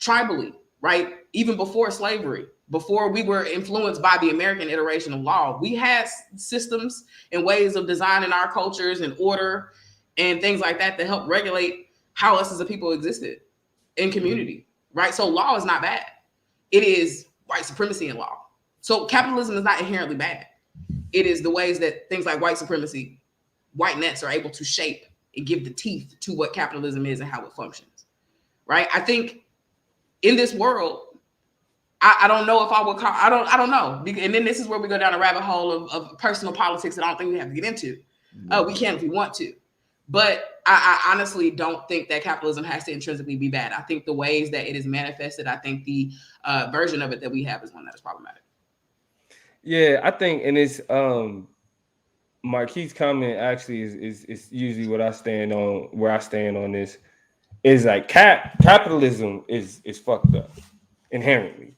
tribally, right? Even before slavery, before we were influenced by the American iteration of law, we had systems and ways of designing our cultures and order and things like that to help regulate how us as a people existed in community, right? So law is not bad. It is white supremacy in law. So capitalism is not inherently bad. It is the ways that things like white supremacy, whiteness are able to shape and give the teeth to what capitalism is and how it functions, right? I think in this world, I don't know if I would call, I don't know. And then this is where we go down a rabbit hole of personal politics that I don't think we have to get into. We can if we want to. But I honestly don't think that capitalism has to intrinsically be bad. I think the ways that it is manifested, I think the version of it that we have is one that is problematic. Yeah, I think, and it's Marquis' comment actually is usually what I stand on, where I stand on this, is like capitalism is fucked up inherently.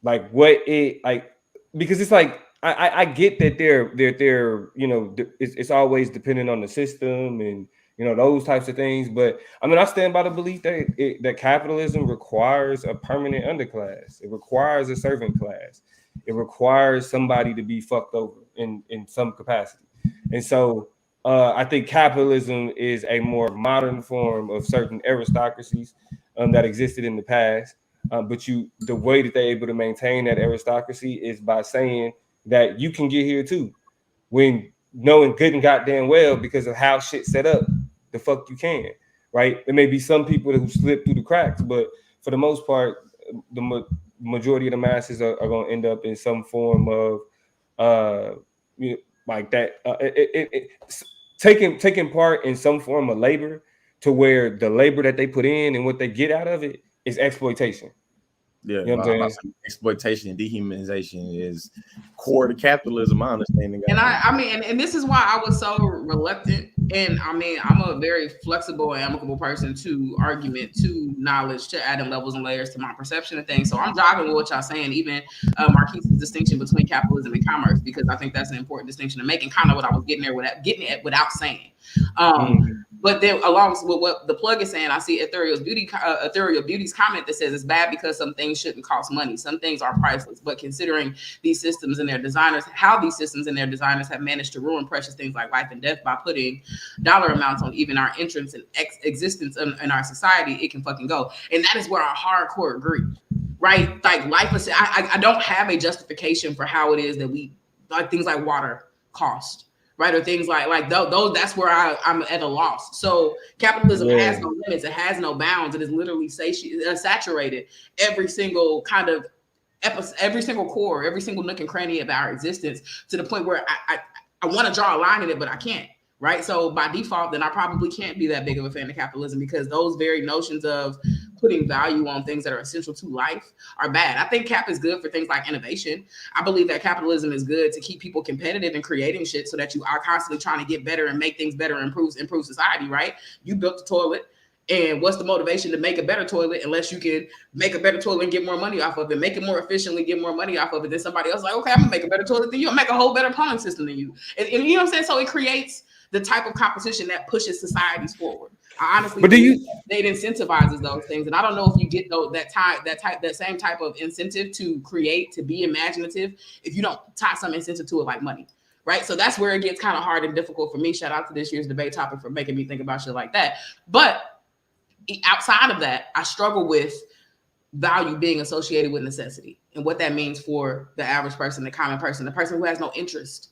Like what it like, because it's like I get that they're you know, it's always dependent on the system and, you know, those types of things. But I mean, I stand by the belief that that capitalism requires a permanent underclass. It requires a servant class. It requires somebody to be fucked over in some capacity. And so I think capitalism is a more modern form of certain aristocracies that existed in the past. But the way that they're able to maintain that aristocracy is by saying that you can get here too, when knowing good and goddamn well, because of how shit set up, the fuck you can, right? There may be some people who slip through the cracks, but for the most part, the majority of the masses are going to end up in some form of like that, taking part in some form of labor, to where the labor that they put in and what they get out of it is exploitation. Yeah, you know what I'm saying? Exploitation and dehumanization is core to capitalism, my understanding. And I mean, and this is why I was so reluctant. And I mean, I'm a very flexible and amicable person to argument, to knowledge, to adding levels and layers to my perception of things. So I'm jogging with what y'all saying, even Marquis' distinction between capitalism and commerce, because I think that's an important distinction to make, and kind of what I was getting at without saying. But then, along with what the plug is saying, I see Ethereal Beauty's comment that says it's bad because some things shouldn't cost money. Some things are priceless. But considering these systems and their designers, how these systems and their designers have managed to ruin precious things like life and death by putting dollar amounts on even our entrance and existence in our society, it can fucking go. And that is where I hardcore agree, right? Like life is, I don't have a justification for how it is that we, like things like water cost. Right, or things like those. That's where I'm at a loss. So capitalism has no limits. It has no bounds. It is literally saturated every single kind of episode, every single core, every single nook and cranny of our existence, to the point where I want to draw a line in it, but I can't. Right. So by default, then I probably can't be that big of a fan of capitalism, because those very notions of putting value on things that are essential to life are bad. I think cap is good for things like innovation. I believe that capitalism is good to keep people competitive and creating shit, so that you are constantly trying to get better and make things better and improve society. Right. You built the toilet. And what's the motivation to make a better toilet unless you can make a better toilet and get more money off of it, make it more efficiently, get more money off of it? Then somebody else like, okay, I'm gonna make a better toilet than you. I'll make a whole better plumbing system than you. And you know what I'm saying? So it creates the type of competition that pushes societies forward. I honestly think it incentivizes those things. And I don't know if you get that same type of incentive to create, to be imaginative, if you don't tie some incentive to it like money. Right. So that's where it gets kind of hard and difficult for me. Shout out to this year's debate topic for making me think about shit like that. But outside of that, I struggle with value being associated with necessity and what that means for the average person, the common person, the person who has no interest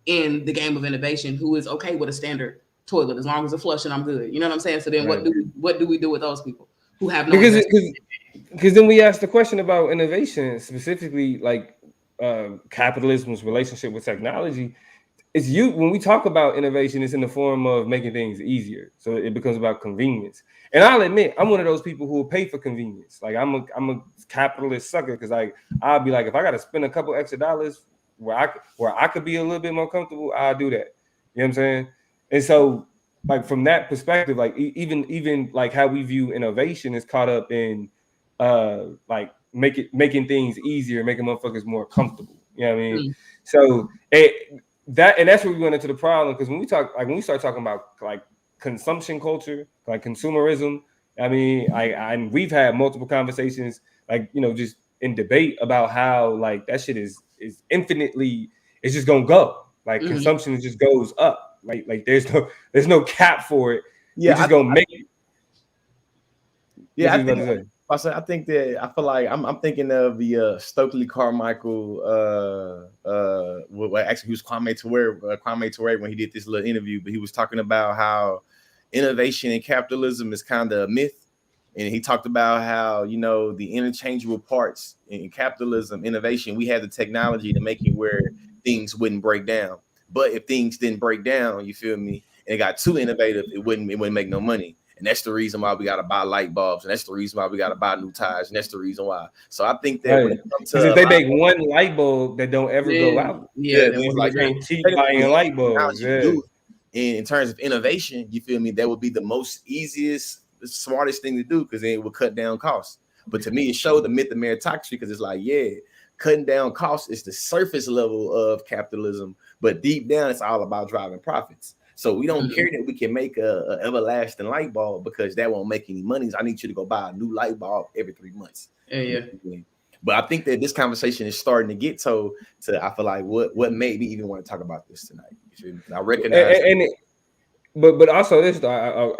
in the game of innovation, who is okay with a standard toilet as long as it's flush and I'm good. You know what I'm saying? So then what do we do with those people who have no because then we ask the question about innovation, specifically like capitalism's relationship with technology. It's when we talk about innovation, it's in the form of making things easier. So it becomes about convenience. And I'll admit, I'm one of those people who will pay for convenience. Like I'm a capitalist sucker, because I'll be like, if I got to spend a couple extra dollars where I could be a little bit more comfortable, I'll do that. You know what I'm saying? And so, like from that perspective, like even like how we view innovation is caught up in like making things easier, making motherfuckers more comfortable. You know what I mean? So that's where we went into the problem, because when we start talking about like consumption culture, like consumerism, I mean, and we've had multiple conversations, like, you know, just in debate about how like that shit is infinitely, it's just gonna go. Like consumption just goes up. Like there's no cap for it. Yeah, we just gonna make it. Yeah, I think that I feel like I'm thinking of the Stokely Carmichael. Well, actually, he was Kwame Ture when he did this little interview, but he was talking about how innovation in capitalism is kind of a myth, and he talked about how the interchangeable parts in capitalism, innovation, we had the technology to make it where things wouldn't break down, but if things didn't break down, you feel me, and it got too innovative, it wouldn't make no money. And that's the reason why we got to buy light bulbs. And that's the reason why we got to buy new tires. And that's the reason why. So I think that when it comes to if they make one light bulb that don't ever go out, then like keep buying light bulbs. In terms of innovation, you feel me? That would be the most easiest, smartest thing to do because it would cut down costs. But to me, it showed the myth of meritocracy because it's like, cutting down costs is the surface level of capitalism. But deep down, it's all about driving profits. So we don't care that we can make a everlasting light bulb because that won't make any money. I need you to go buy a new light bulb every 3 months. Yeah. But I think that this conversation is starting to get to I feel like what made me even want to talk about this tonight. I recognize but also this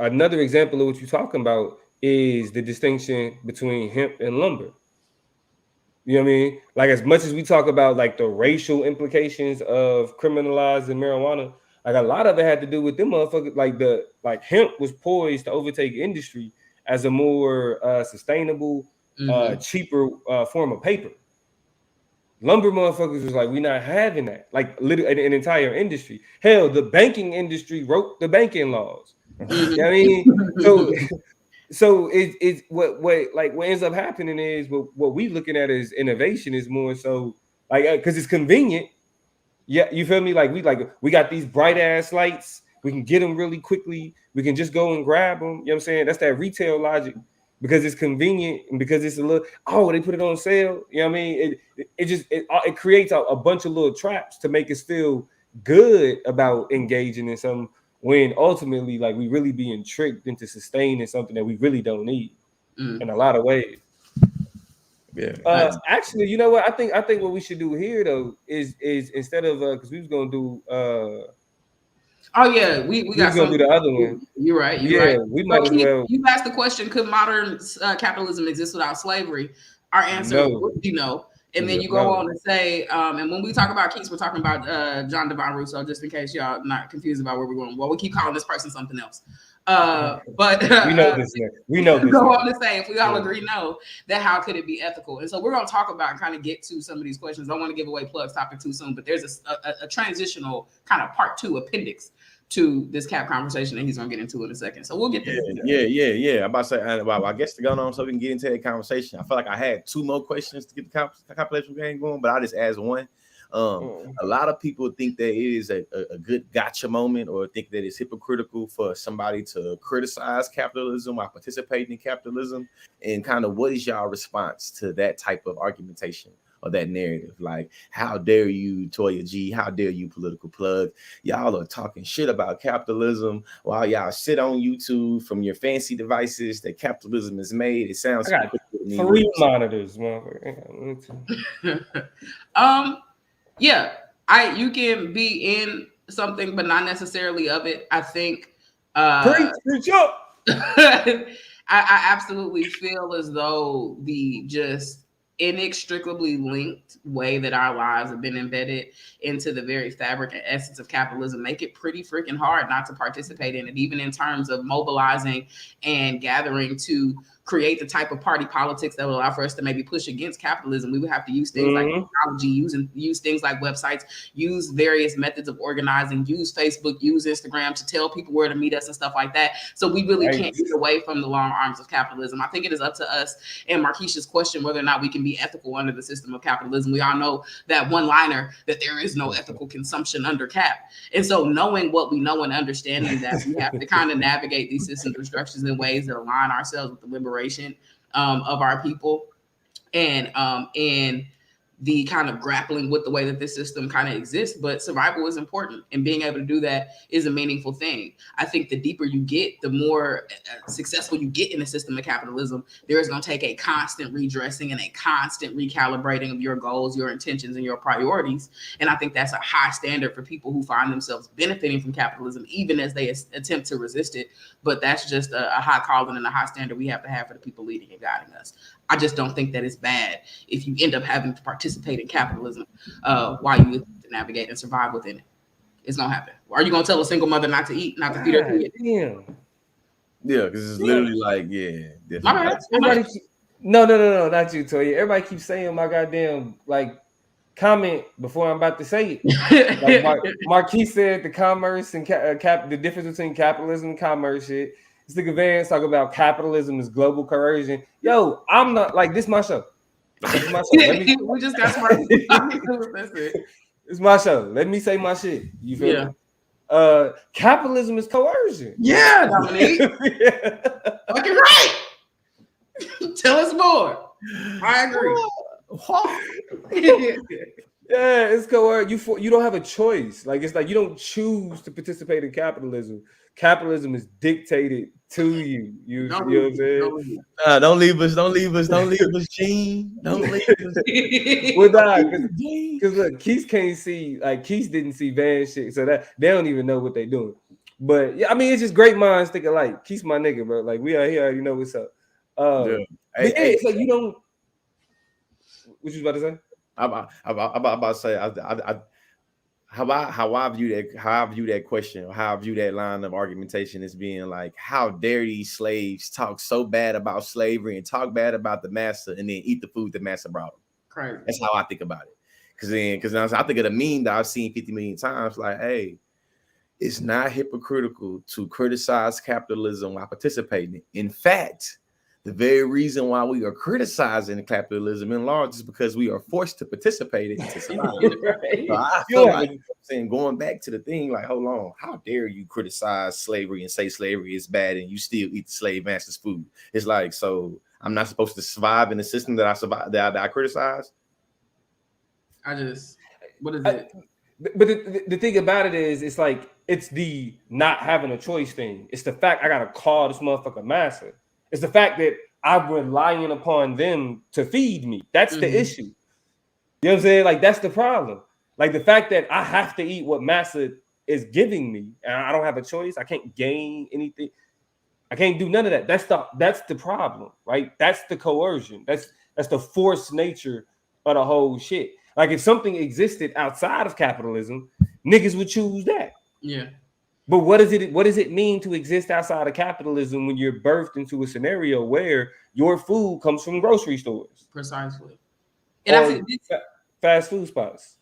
another example of what you're talking about is the distinction between hemp and lumber. You know what I mean? Like as much as we talk about like the racial implications of criminalizing marijuana, like a lot of it had to do with them motherfuckers. Like hemp was poised to overtake industry as a more sustainable, cheaper form of paper. Lumber motherfuckers was like, we're not having that. Like literally an entire industry. Hell, the banking industry wrote the banking laws. You know what I mean? So it's what ends up happening is what we looking at as innovation is more so like because it's convenient. Yeah, you feel me? Like we got these bright ass lights. We can get them really quickly. We can just go and grab them. You know what I'm saying? That's that retail logic because it's convenient and because it's a little. Oh, they put it on sale. You know what I mean? It creates a bunch of little traps to make us feel good about engaging in something when ultimately, like, we really being tricked into sustaining something that we really don't need in a lot of ways. Yeah. Actually, you know what? I think what we should do here though is instead of because we was gonna do we got gonna do the other one. You're right. Right. We might as well. You asked the question: could modern capitalism exist without slavery? Our answer would be no. And then you go on to say, and when we talk about Keats, we're talking about John Devon Rousseau, just in case y'all not confused about where we're going. Well, we keep calling this person something else. But we know this. We know this. Go on to say, if we all agree no, then how could it be ethical? And so we're going to talk about and kind of get to some of these questions. I don't want to give away Plug's topic too soon, but there's a transitional kind of part 2 appendix to this cap conversation that he's going to get into in a second. So we'll get there. Yeah. I'm about to say, well, I guess to go on so we can get into that conversation. I feel like I had 2 more questions to get the compilation game going, but I just asked one. A lot of people think that it is a good gotcha moment or think that it's hypocritical for somebody to criticize capitalism while participating in capitalism. And kind of what is y'all response to that type of argumentation or that narrative? Like, how dare you, Toya G? How dare you, Political Plug? Y'all are talking shit about capitalism while y'all sit on YouTube from your fancy devices that capitalism is made. It sounds I got 3 monitors, Yeah, you can be in something, but not necessarily of it. I think preach up. I absolutely feel as though the just inextricably linked way that our lives have been embedded into the very fabric and essence of capitalism make it pretty freaking hard not to participate in it, even in terms of mobilizing and gathering to create the type of party politics that will allow for us to maybe push against capitalism. We would have to use things like technology, use things like websites, use various methods of organizing, use Facebook, use Instagram to tell people where to meet us and stuff like that. So we really can't get away from the long arms of capitalism. I think it is up to us and Marquisha's question whether or not we can be ethical under the system of capitalism. We all know that one-liner that there is no ethical consumption under cap. And so knowing what we know and understanding that we have to kind of navigate these systems and structures in ways that align ourselves with the liberation of our people and the kind of grappling with the way that this system kind of exists, but survival is important, and being able to do that is a meaningful thing. I think the deeper you get, the more successful you get in the system of capitalism, there is going to take a constant redressing and a constant recalibrating of your goals, your intentions, and your priorities. And I think that's a high standard for people who find themselves benefiting from capitalism, even as they attempt to resist it. But that's just a high calling and a high standard we have to have for the people leading and guiding us. I just don't think that it's bad if you end up having to participate in capitalism while you navigate and survive within it. It's gonna happen. Are you gonna tell a single mother not to eat, not to feed her kid? Damn. Yeah, because it's literally like, Everybody no, not you, Toya. Everybody keeps saying my goddamn like comment before I'm about to say it. Like Marquis said, the commerce and the difference between capitalism and commerce shit. This nigga Vance talk about capitalism is global coercion. Yo, I'm not like this. My show. This is my show. We just got smart. That's it. It's my show. Let me say my shit. You feel me? Capitalism is coercion. Yeah, Dominique. Fucking right. Tell us more. I agree. Yeah, it's coercion. You don't have a choice. Like it's like you don't choose to participate in capitalism. Capitalism is dictated to you. You know what I'm saying? Don't leave us, Gene. Don't leave us. Well, because look, Keith can't see, like Keith didn't see Van shit, so that they don't even know what they're doing. But yeah, I mean, it's just great minds think alike. Keith's my nigga, bro. Like we are here, already know what's up. It's like you don't. What you about to say? I'm about to say how I view that question, or how I view that line of argumentation as being like, how dare these slaves talk so bad about slavery and talk bad about the master and then eat the food the master brought them? Crazy. That's how I think about it. Because I think of the meme that I've seen 50 million times. Like, hey, it's not hypocritical to criticize capitalism while participating. In fact, the very reason why we are criticizing capitalism in large is because we are forced to participate in it to survive. Right. So I feel like, you know what I'm saying, going back to the thing, like, hold on, how dare you criticize slavery and say slavery is bad and you still eat the slave master's food? It's like, so I'm not supposed to survive in the system that I criticize? What is it? But the thing about it is, it's like, it's the not having a choice thing. It's the fact I gotta call this motherfucker master. It's the fact that I'm relying upon them to feed me. That's the issue. You know what I'm saying? Like, that's the problem. Like, the fact that I have to eat what massa is giving me, and I don't have a choice. I can't gain anything. I can't do none of that. That's the problem, right? That's the coercion. That's the forced nature of the whole shit. Like, if something existed outside of capitalism, niggas would choose that. Yeah. But what does it mean to exist outside of capitalism when you're birthed into a scenario where your food comes from grocery stores? Precisely. And I think fast food spots.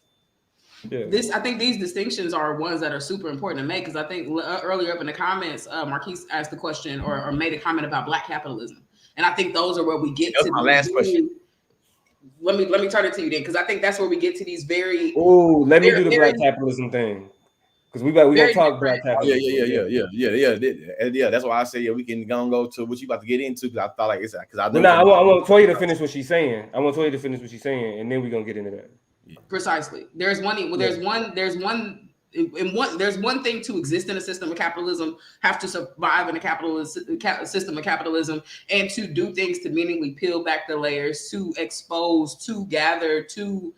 Yeah. I think these distinctions are ones that are super important to make, because I think earlier up in the comments, Marquise asked the question or made a comment about Black capitalism. And I think those are where we get to my last question. Let me turn it to you then, because I think that's where we get to these very. Oh, let me do the Black capitalism thing. Because we gonna talk Black capitalism. Yeah. That's why I say we can go to what you about to get into, because I thought like it's because I want Toya to finish what she's saying. And then we're gonna get into that. Precisely. There's one thing to exist in a system of capitalism, have to survive in a system of capitalism, and to do things to meaningfully peel back the layers, to expose, to gather, to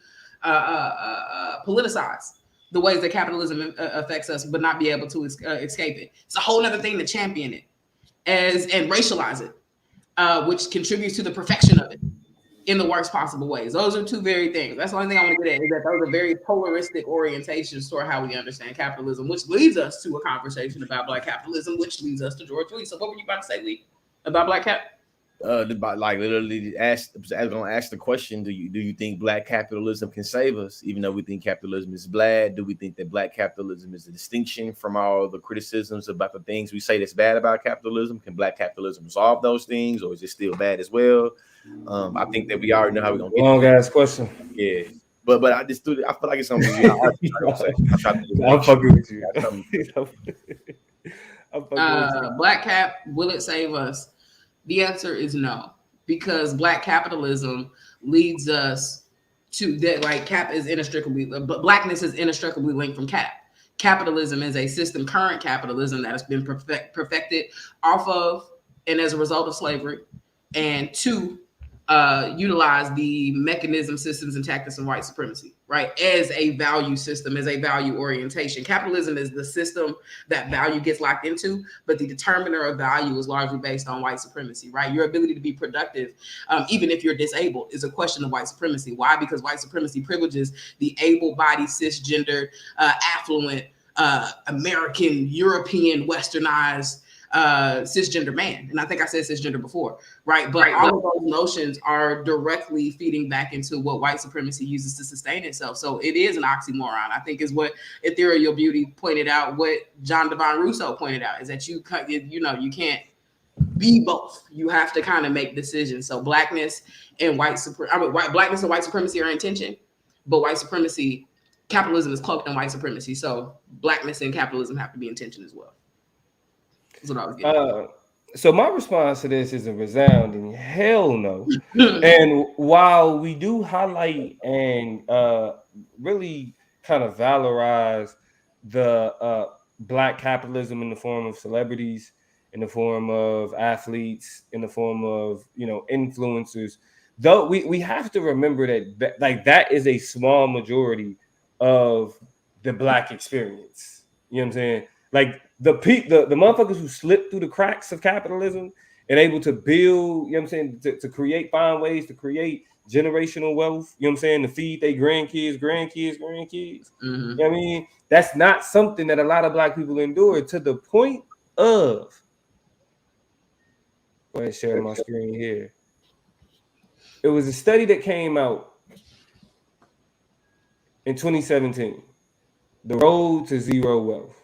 politicize the ways that capitalism affects us, but not be able to escape it. It's a whole other thing to champion it and racialize it, which contributes to the perfection of it in the worst possible ways. Those are two very things. That's the only thing I want to get at, is that those are very polaristic orientations toward how we understand capitalism, which leads us to a conversation about Black capitalism, which leads us to George Lee. So what were you about to say, Lee, about Black cap? Like literally I was gonna ask the question: Do you think Black capitalism can save us, even though we think capitalism is bad? Do we think that Black capitalism is a distinction from all the criticisms about the things we say that's bad about capitalism? Can Black capitalism resolve those things, or is it still bad as well? I think that we already know how we're gonna get. Long ass question. Yeah, but I just do. I feel like it's something. I'm fucking with you. Black cap, will it save us? The answer is no, because Black capitalism leads us to that, like blackness is inextricably linked from cap. Capitalism is a system, current capitalism, that has been perfected off of and as a result of slavery, and two, utilize the mechanism, systems, and tactics of white supremacy, right? As a value system, as a value orientation. Capitalism is the system that value gets locked into, but the determiner of value is largely based on white supremacy, right? Your ability to be productive, even if you're disabled, is a question of white supremacy. Why? Because white supremacy privileges the able-bodied, cisgendered, affluent, American, European, westernized, cisgender man. And I think I said cisgender before, right? But all of those notions are directly feeding back into what white supremacy uses to sustain itself. So it is an oxymoron, I think, is what Ethereal Beauty pointed out, what John Devon Rousseau pointed out, is that you can't be both. You have to kind of make decisions. So blackness and blackness and white supremacy are in tension, but white supremacy, capitalism is cloaked in white supremacy. So blackness and capitalism have to be in tension as well. That's what I was getting. So my response to this is a resounding hell no. And while we do highlight and really kind of valorize the black capitalism in the form of celebrities, in the form of athletes, in the form of influencers, though we have to remember that that is a small majority of the black experience. You know what I'm saying? Like the motherfuckers who slipped through the cracks of capitalism and able to build, you know what I'm saying, to find ways to create generational wealth, you know what I'm saying, to feed their grandkids. Mm-hmm. You know what I mean? That's not something that a lot of black people endure, to the point of, go ahead and share my screen here. It was a study that came out in 2017, The Road to Zero Wealth.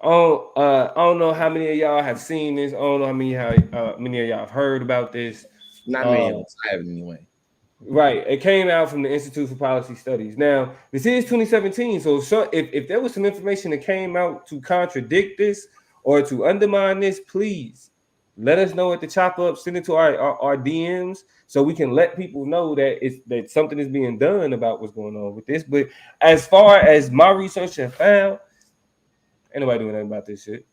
I don't know how many of y'all have seen this. I don't know how many of y'all have heard about this. Not many of us. I haven't anyway. Right. It came out from the Institute for Policy Studies. Now, this is 2017. So if there was some information that came out to contradict this or to undermine this, please let us know at the Chop Up. Send it to our DMs so we can let people know that something is being done about what's going on with this. But as far as my research has found, ain't nobody doing anything about this shit.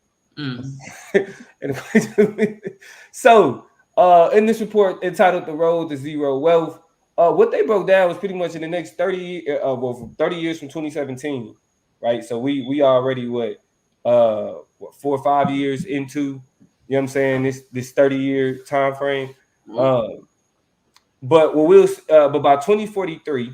So, in this report entitled "The Road to Zero Wealth," what they broke down was pretty much in the next 30 years from 2017, right? So we already 4 or 5 years into, you know what I'm saying, this 30-year time frame. But by 2043,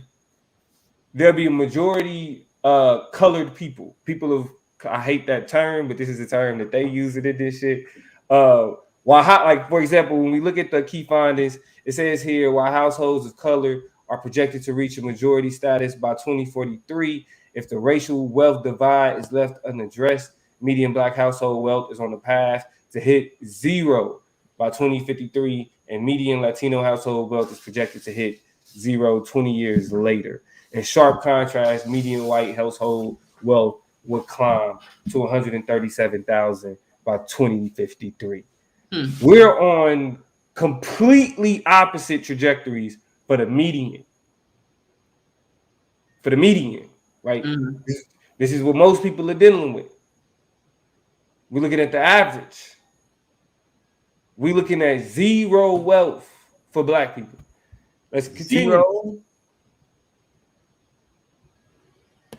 there'll be a majority colored people of, I hate that term, but this is a term that they use in this shit. Like, for example, when we look at the key findings, it says here, while households of color are projected to reach a majority status by 2043, if the racial wealth divide is left unaddressed, median black household wealth is on the path to hit zero by 2053, and median Latino household wealth is projected to hit zero 20 years later. In sharp contrast, median white household wealth would climb to 137,000 by 2053. We're on completely opposite trajectories for the median. Right? This is what most people are dealing with. We're looking at the average. We're looking at zero wealth for black people. Let's continue. Zero?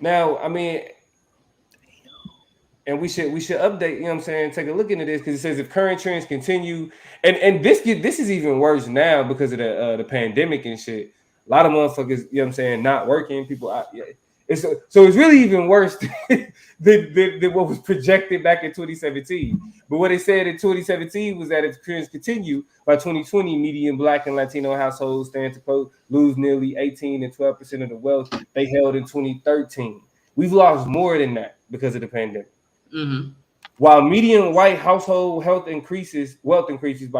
Now, I mean, and we should update, you know what I'm saying, take a look into this, because it says if current trends continue, and this is even worse now because of the pandemic and shit. A lot of motherfuckers, you know what I'm saying, not working, people out. Yeah. So it's really even worse than what was projected back in 2017. But what they said in 2017 was that if trends continue, by 2020, median black and Latino households stand to lose nearly 18 and 12% of the wealth they held in 2013. We've lost more than that because of the pandemic. While median white household wealth increases by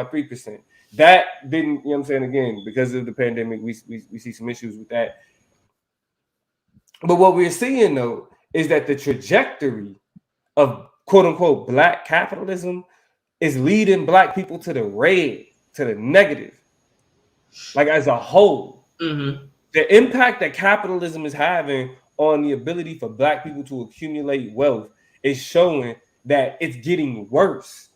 3%. That didn't, you know what I'm saying, again, because of the pandemic, we see some issues with that. But what we're seeing, though, is that the trajectory of quote unquote black capitalism is leading black people to the red, to the negative, like as a whole. the impact that capitalism is having on the ability for Black people to accumulate wealth is showing that it's getting worse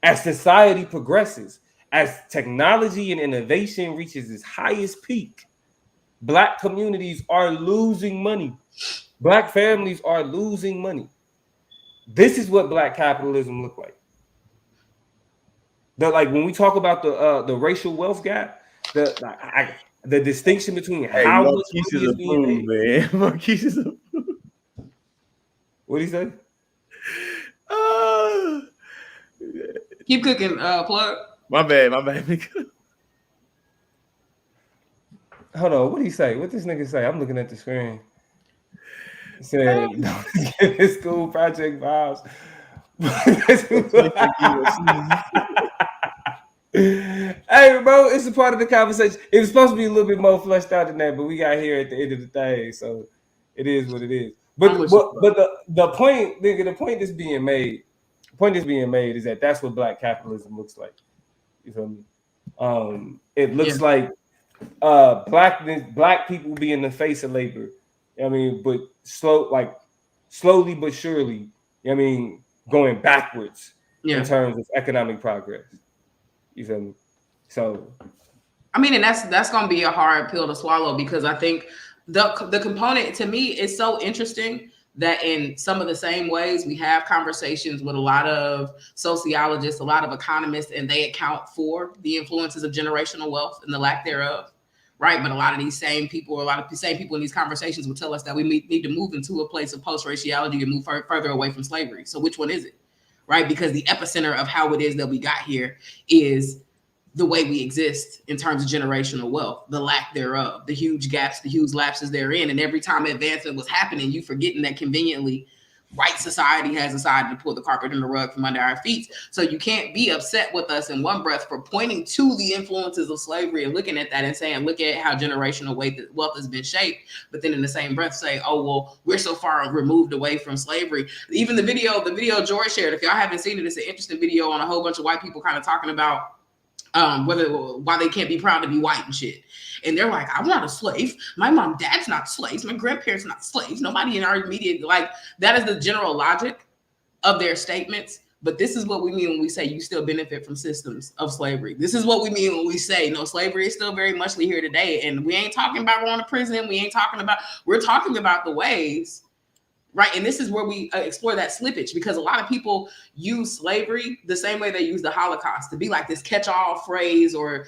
as society progresses, as technology and innovation reaches its highest peak. Black communities are losing money. Black families are losing money. This is what Black capitalism look like. Like when we talk about the racial wealth gap, the distinction between how much money is being made. Man. Marquise is a fool. What do you say? Keep cooking, plug. My bad. Hold on, what do you say? What this nigga say? I'm looking at the screen. He said, "Don't give this school project vibes." Hey, bro, it's a part of the conversation. It was supposed to be a little bit more fleshed out than that, but we got here at the end of the thing, so it is what it is. But the point, nigga, the point that's being made is that that's what Black capitalism looks like. You feel me? It looks like black people being the face of labor. I mean, but slowly but surely. I mean, going backwards in terms of economic progress. You feel me? So, I mean, and that's going to be a hard pill to swallow, because I think the component, to me, is so interesting that in some of the same ways we have conversations with a lot of sociologists, a lot of economists, and they account for the influences of generational wealth and the lack thereof. Right. But a lot of these same people, or a lot of the same people in these conversations will tell us that we need to move into a place of post-raciality and move further away from slavery. So which one is it? Right. Because the epicenter of how it is that we got here is the way we exist in terms of generational wealth, the lack thereof, the huge gaps, the huge lapses therein. And every time advancement was happening, you forgetting that conveniently white society has decided to pull the carpet and the rug from under our feet. So you can't be upset with us in one breath for pointing to the influences of slavery and looking at that and saying, look at how generational wealth has been shaped. But then in the same breath say, oh, well, we're so far removed away from slavery. Even the video George shared, if y'all haven't seen it, it's an interesting video on a whole bunch of white people kind of talking about why they can't be proud to be white and shit. And they're like, I'm not a slave. My mom, dad's not slaves. My grandparents not slaves. Nobody in our immediate, like, that is the general logic of their statements. But this is what we mean when we say you still benefit from systems of slavery. This is what we mean when we say, no, slavery is still very muchly here today. And we ain't talking about going to prison. We're talking about the ways. Right. And this is where we explore that slippage, because a lot of people use slavery the same way they use the Holocaust, to be like this catch-all phrase or,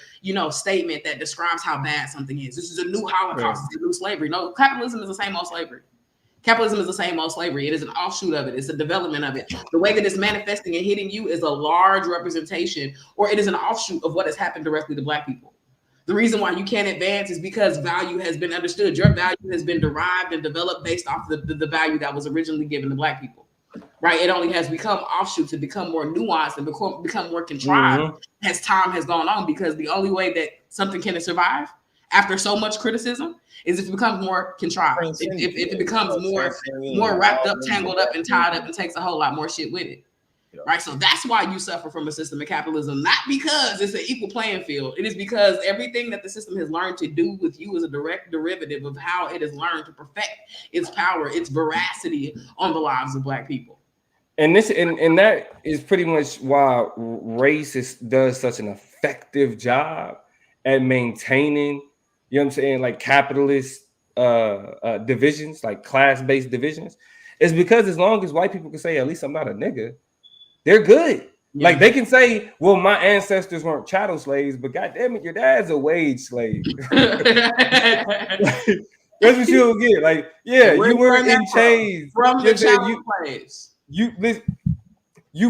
statement that describes how bad something is. This is a new Holocaust. It's a new slavery. No, capitalism is the same old slavery. Capitalism is the same old slavery. It is an offshoot of it. It's a development of it. The way that it's manifesting and hitting you is a large representation, or it is an offshoot of what has happened directly to Black people. The reason why you can't advance is because value has been understood. Your value has been derived and developed based off the value that was originally given to Black people, right? It only has become offshoots and become more nuanced and become more contrived as time has gone on, because the only way that something can survive after so much criticism is if it becomes more contrived, if it becomes more wrapped up, tangled up, and tied up, and takes a whole lot more shit with it. Right. So that's why you suffer from a system of capitalism, not because it's an equal playing field. It is because everything that the system has learned to do with you is a direct derivative of how it has learned to perfect its power, its veracity on the lives of Black people. And that is pretty much why race does such an effective job at maintaining, you know what I'm saying, like capitalist divisions, like class-based divisions. It's because as long as white people can say, at least I'm not a nigga, they're good. Yeah. Like they can say, well, my ancestors weren't chattel slaves, but goddamn it, your dad's a wage slave. That's what you'll get. Like, yeah, you weren't in chains from the chattel slaves. You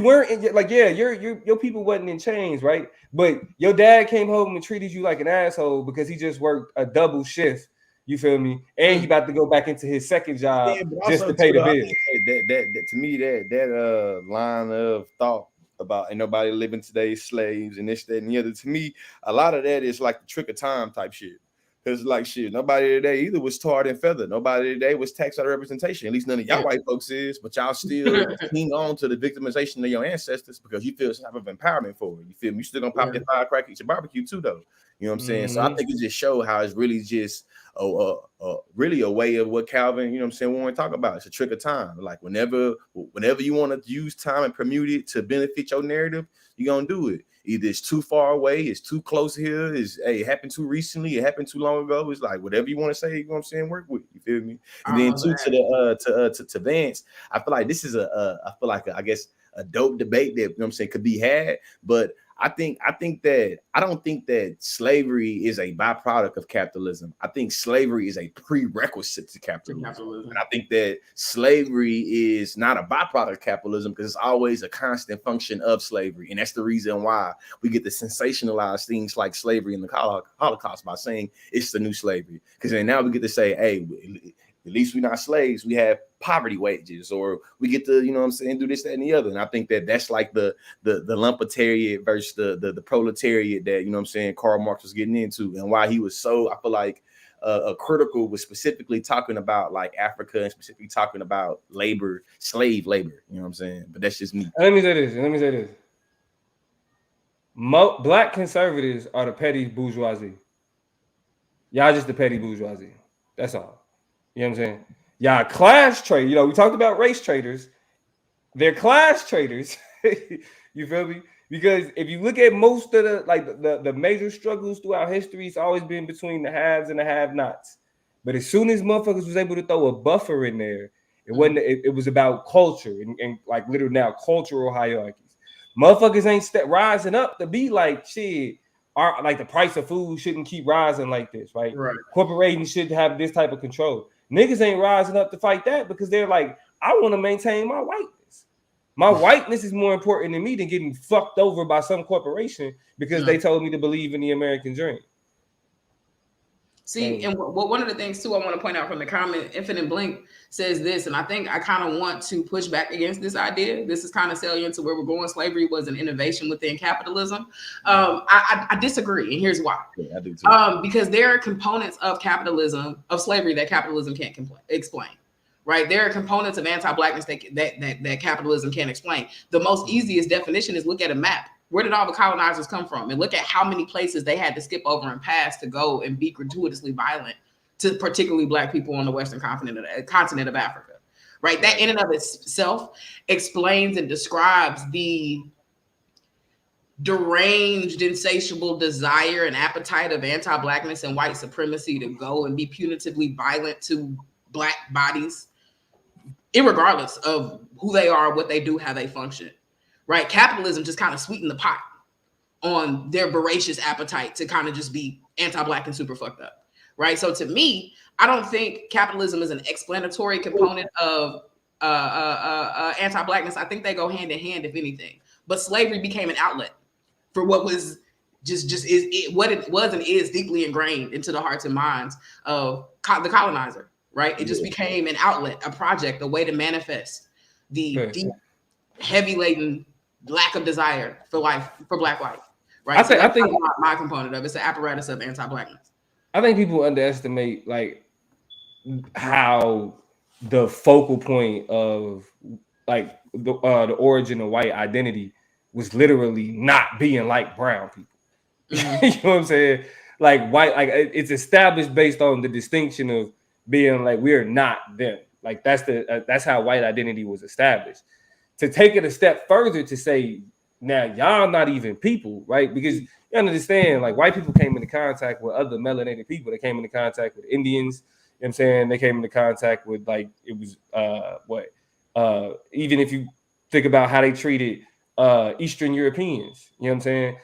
weren't in, like, yeah, your people wasn't in chains, right? But your dad came home and treated you like an asshole because he just worked a double shift. You feel me? And he about to go back into his second job just to pay the bills. That to me, that line of thought about ain't nobody living today slaves and this, that, and the other. To me, a lot of that is like the trick of time type shit. Because like shit, nobody today either was tarred and feathered. Nobody today was taxed out of representation. At least none of y'all white folks is, but y'all still cling on to the victimization of your ancestors because you feel some type of empowerment for it. You feel me? You still gonna pop your firecracker, eat your barbecue too, though. You know what I'm saying? So I think it just showed how it's really just really a way of what Calvin, you know what I'm saying, we want to talk about. It's a trick of time. Like whenever you want to use time and permute it to benefit your narrative, you're gonna do it. Either it's too far away, it's too close here, it happened too recently, it happened too long ago. It's like whatever you want to say, you know what I'm saying, work with. You feel me? And then to Vance, I feel like this is I guess a dope debate that, you know what I'm saying, could be had, but I don't think that slavery is a byproduct of capitalism. I think slavery is a prerequisite to capitalism. And I think that slavery is not a byproduct of capitalism because it's always a constant function of slavery. And that's the reason why we get to sensationalize things like slavery and the Holocaust by saying it's the new slavery. Because then now we get to say, hey, at least we're not slaves. We have poverty wages, or we get to, you know what I'm saying, do this, that, and the other. And I think that that's like the lumpetariat versus the proletariat that, you know what I'm saying, Karl Marx was getting into, and why he was so, I feel like, critical was specifically talking about like Africa and specifically talking about labor, slave labor. You know what I'm saying? But that's just me. Let me say this. Black conservatives are the petty bourgeoisie. Y'all just the petty bourgeoisie. That's all. You know what I'm saying? Y'all class trade. You know, we talked about race traders. They're class traders. You feel me? Because if you look at most of the major struggles throughout history, it's always been between the haves and the have-nots. But as soon as motherfuckers was able to throw a buffer in there, it wasn't. It was about culture and like literally now cultural hierarchies. Motherfuckers ain't rising up to be like shit. Like the price of food shouldn't keep rising like this, right? Corporations should have this type of control. Niggas ain't rising up to fight that because they're like, I want to maintain my whiteness. My whiteness is more important to me than getting fucked over by some corporation because they told me to believe in the American dream. See, and one of the things too I want to point out from the comment, Infinite Blink says this, and I think I kind of want to push back against this idea. This is kind of salient to where we're going. Slavery was an innovation within capitalism. I disagree, and here's why. Yeah, I do too. Because there are components of capitalism, of slavery, that capitalism can't explain. Right? There are components of anti-blackness that capitalism can't explain. The most easiest definition is look at a map. Where did all the colonizers come from? And look at how many places they had to skip over and pass to go and be gratuitously violent to particularly Black people on the Western continent of Africa, right? That in and of itself explains and describes the deranged, insatiable desire and appetite of anti-Blackness and white supremacy to go and be punitively violent to Black bodies, irregardless of who they are, what they do, how they function. Right, capitalism just kind of sweetened the pot on their voracious appetite to kind of just be anti-Black and super fucked up. Right, so to me, I don't think capitalism is an explanatory component of anti-Blackness. I think they go hand in hand, if anything. But slavery became an outlet for what was what it was and is deeply ingrained into the hearts and minds of the colonizer. Right, it just became an outlet, a project, a way to manifest the deep, heavy laden lack of desire for life for Black life, right? I think my component of it's the apparatus of anti-Blackness. I think people underestimate like how the focal point of like the origin of white identity was literally not being like brown people. Mm-hmm. You know what I'm saying? Like white, like it's established based on the distinction of being like we're not them. Like that's how white identity was established. To take it a step further to say, now y'all not even people, right? Because you understand, like white people came into contact with other melanated people. They came into contact with Indians. You know what I'm saying? They came into contact with like, it was even if you think about how they treated Eastern Europeans, you know what I'm saying?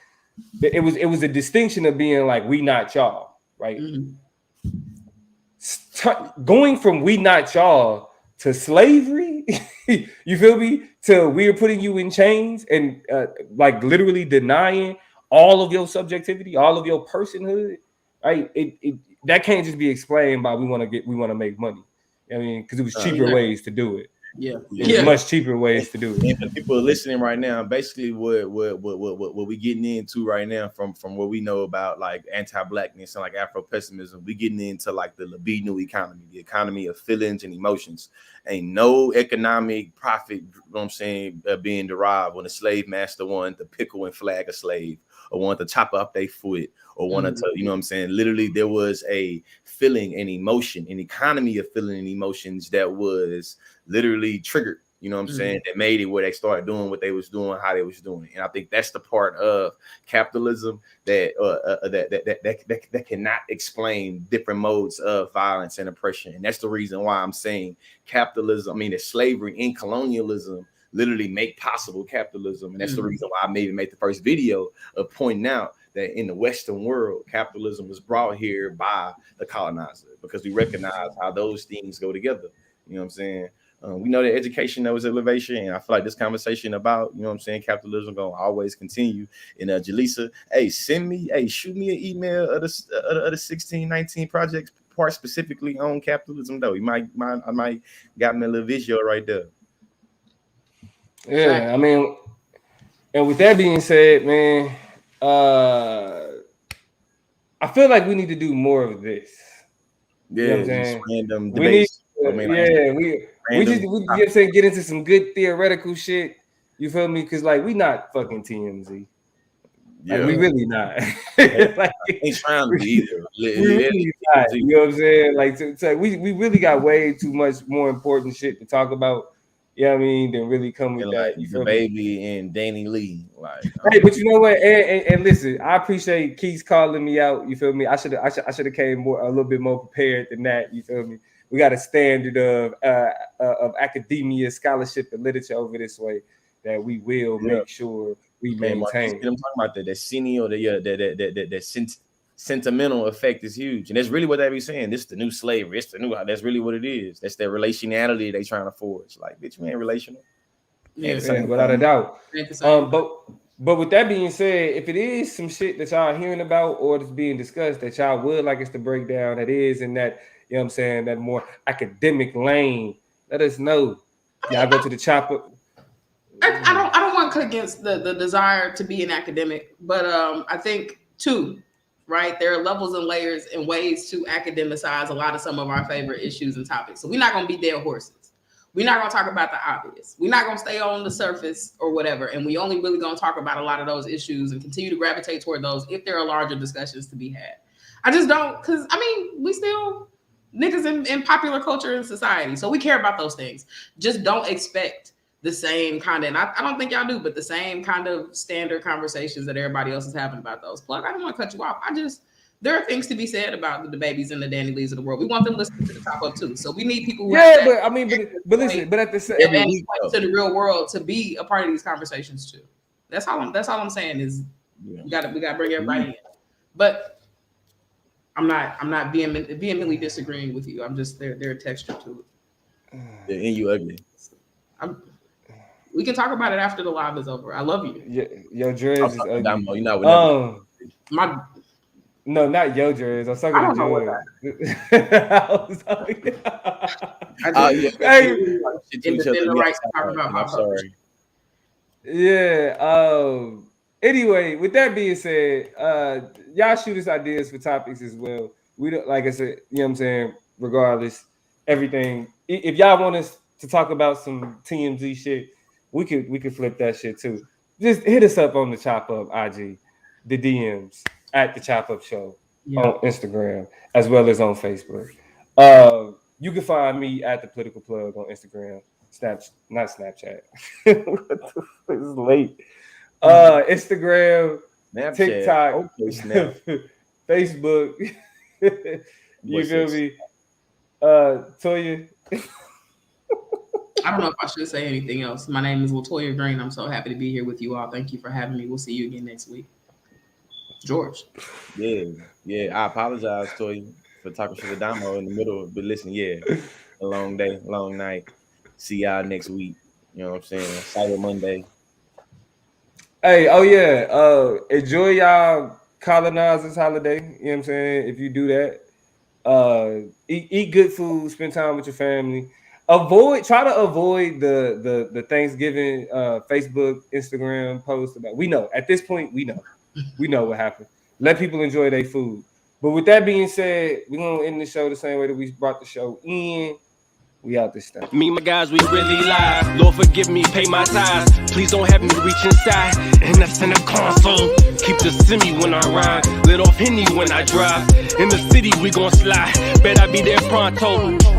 It was a distinction of being like, we not y'all, right? Mm-hmm. Going from we not y'all to slavery, you feel me? To we're putting you in chains and like literally denying all of your subjectivity, all of your personhood, right? That can't just be explained by we want to make money. I mean, because it was cheaper ways to do it. There's much cheaper ways to do it. And for people listening right now, basically what we getting into right now from what we know about like anti-blackness and like Afro-pessimism, we getting into like the libido economy, the economy of feelings and emotions. Ain't no economic profit, you know what I'm saying, being derived when a slave master wanted to pickle and flag a slave, or wanted to chop up their foot, or wanted to, you know what I'm saying? Literally, there was a feeling and emotion, an economy of feeling and emotions that was literally triggered, you know what I'm saying, that made it where they started doing what they was doing, how they was doing it. And I think that's the part of capitalism that that cannot explain different modes of violence and oppression. And that's the reason why I'm saying capitalism, I mean, that slavery and colonialism literally make possible capitalism. And that's the reason why I maybe made the first video of pointing out that in the Western world, capitalism was brought here by the colonizer, because we recognize how those things go together. You know what I'm saying? We know that education, that was elevation, and I feel like this conversation about, you know what I'm saying, capitalism gonna always continue. And Jalisa, shoot me an email of the 1619 projects part specifically on capitalism though. I might got me a little visual right there. Yeah, I mean, and with that being said, man, I feel like we need to do more of this. Yeah, you know what I'm saying? Random debates. We just say get into some good theoretical shit. You feel me? Because like we not fucking TMZ. Like, we really not. Like, ain't trying to be either. We really not. You know what I'm saying? Like, we really got way too much more important shit to talk about. You know what I mean? Than really come with like that. You the baby and Danny Lee. Like, hey, but you know what? And listen, I appreciate Keith calling me out. You feel me? I should have came a little bit more prepared than that. You feel me? We got a standard of academia, scholarship, and literature over this way that we will make sure we maintain. I'm talking about that senile, that sentimental effect is huge, and that's really what they be saying. This is the new slavery. It's the new. That's really what it is. That's their relationality they trying to forge. Like, bitch, we ain't relational. Yeah, without a doubt. But with that being said, if it is some shit that y'all hearing about or that's being discussed that y'all would like us to break down, that is in that, you know what I'm saying, that more academic lane, let us know. Y'all go to the chopper. I don't want to cut against the desire to be an academic, but I think too, right? There are levels and layers and ways to academicize a lot of some of our favorite issues and topics. So we're not going to be dead horses. We're not going to talk about the obvious. We're not going to stay on the surface or whatever. And we only really going to talk about a lot of those issues and continue to gravitate toward those if there are larger discussions to be had. I just don't, because, I mean, we still niggas in popular culture and society. So we care about those things. Just don't expect the same kind of, and I don't think y'all do, but the same kind of standard conversations that everybody else is having about those. Plug, I don't want to cut you off. There are things to be said about the babies and the Danny Lees of the world. We want them listening to the top up too. So we need people who but listen, but at the same time, to the real world to be a part of these conversations too. That's all I'm saying is we gotta bring everybody in. But I'm not vehemently disagreeing with you. I'm just there a texture to it. Yeah, and you ugly. We can talk about it after the live is over. I love you. Yeah, your dreads is ugly. You're not no, not your dreads. I'm talking to Dreads. I'm sorry. Yeah. Anyway, with that being said, y'all shoot us ideas for topics as well. We don't, like I said, you know what I'm saying. Regardless, everything. If y'all want us to talk about some TMZ shit, we could flip that shit too. Just hit us up on the Chop Up IG, the DMs at the Chop Up Show on Instagram as well as on Facebook. You can find me at the Political Plug on Instagram, not Snapchat. It's late. Instagram, Snapchat, TikTok, Facebook. You feel me? Toya. I don't know if I should say anything else. My name is Latoya Green. I'm so happy to be here with you all. Thank you for having me. We'll see you again next week. George. Yeah. I apologize, Toya, for talking to the Damo in the middle. But listen, a long day, long night. See y'all next week. You know what I'm saying? Cyber Monday. Hey, oh yeah. Enjoy y'all colonizers holiday. You know what I'm saying? If you do that. Eat good food, spend time with your family. try to avoid the Thanksgiving Facebook, Instagram post about. We know at this point, we know what happened. Let people enjoy their food. But with that being said, we're gonna end the show the same way that we brought the show in. We out this time. Me and my guys, we really lie. Lord forgive me, pay my tithes. Please don't have me reach inside. And that's in the console. Keep the semi when I ride. Lit off Henny when I drive. In the city, we gon' slide. Bet I be there pronto.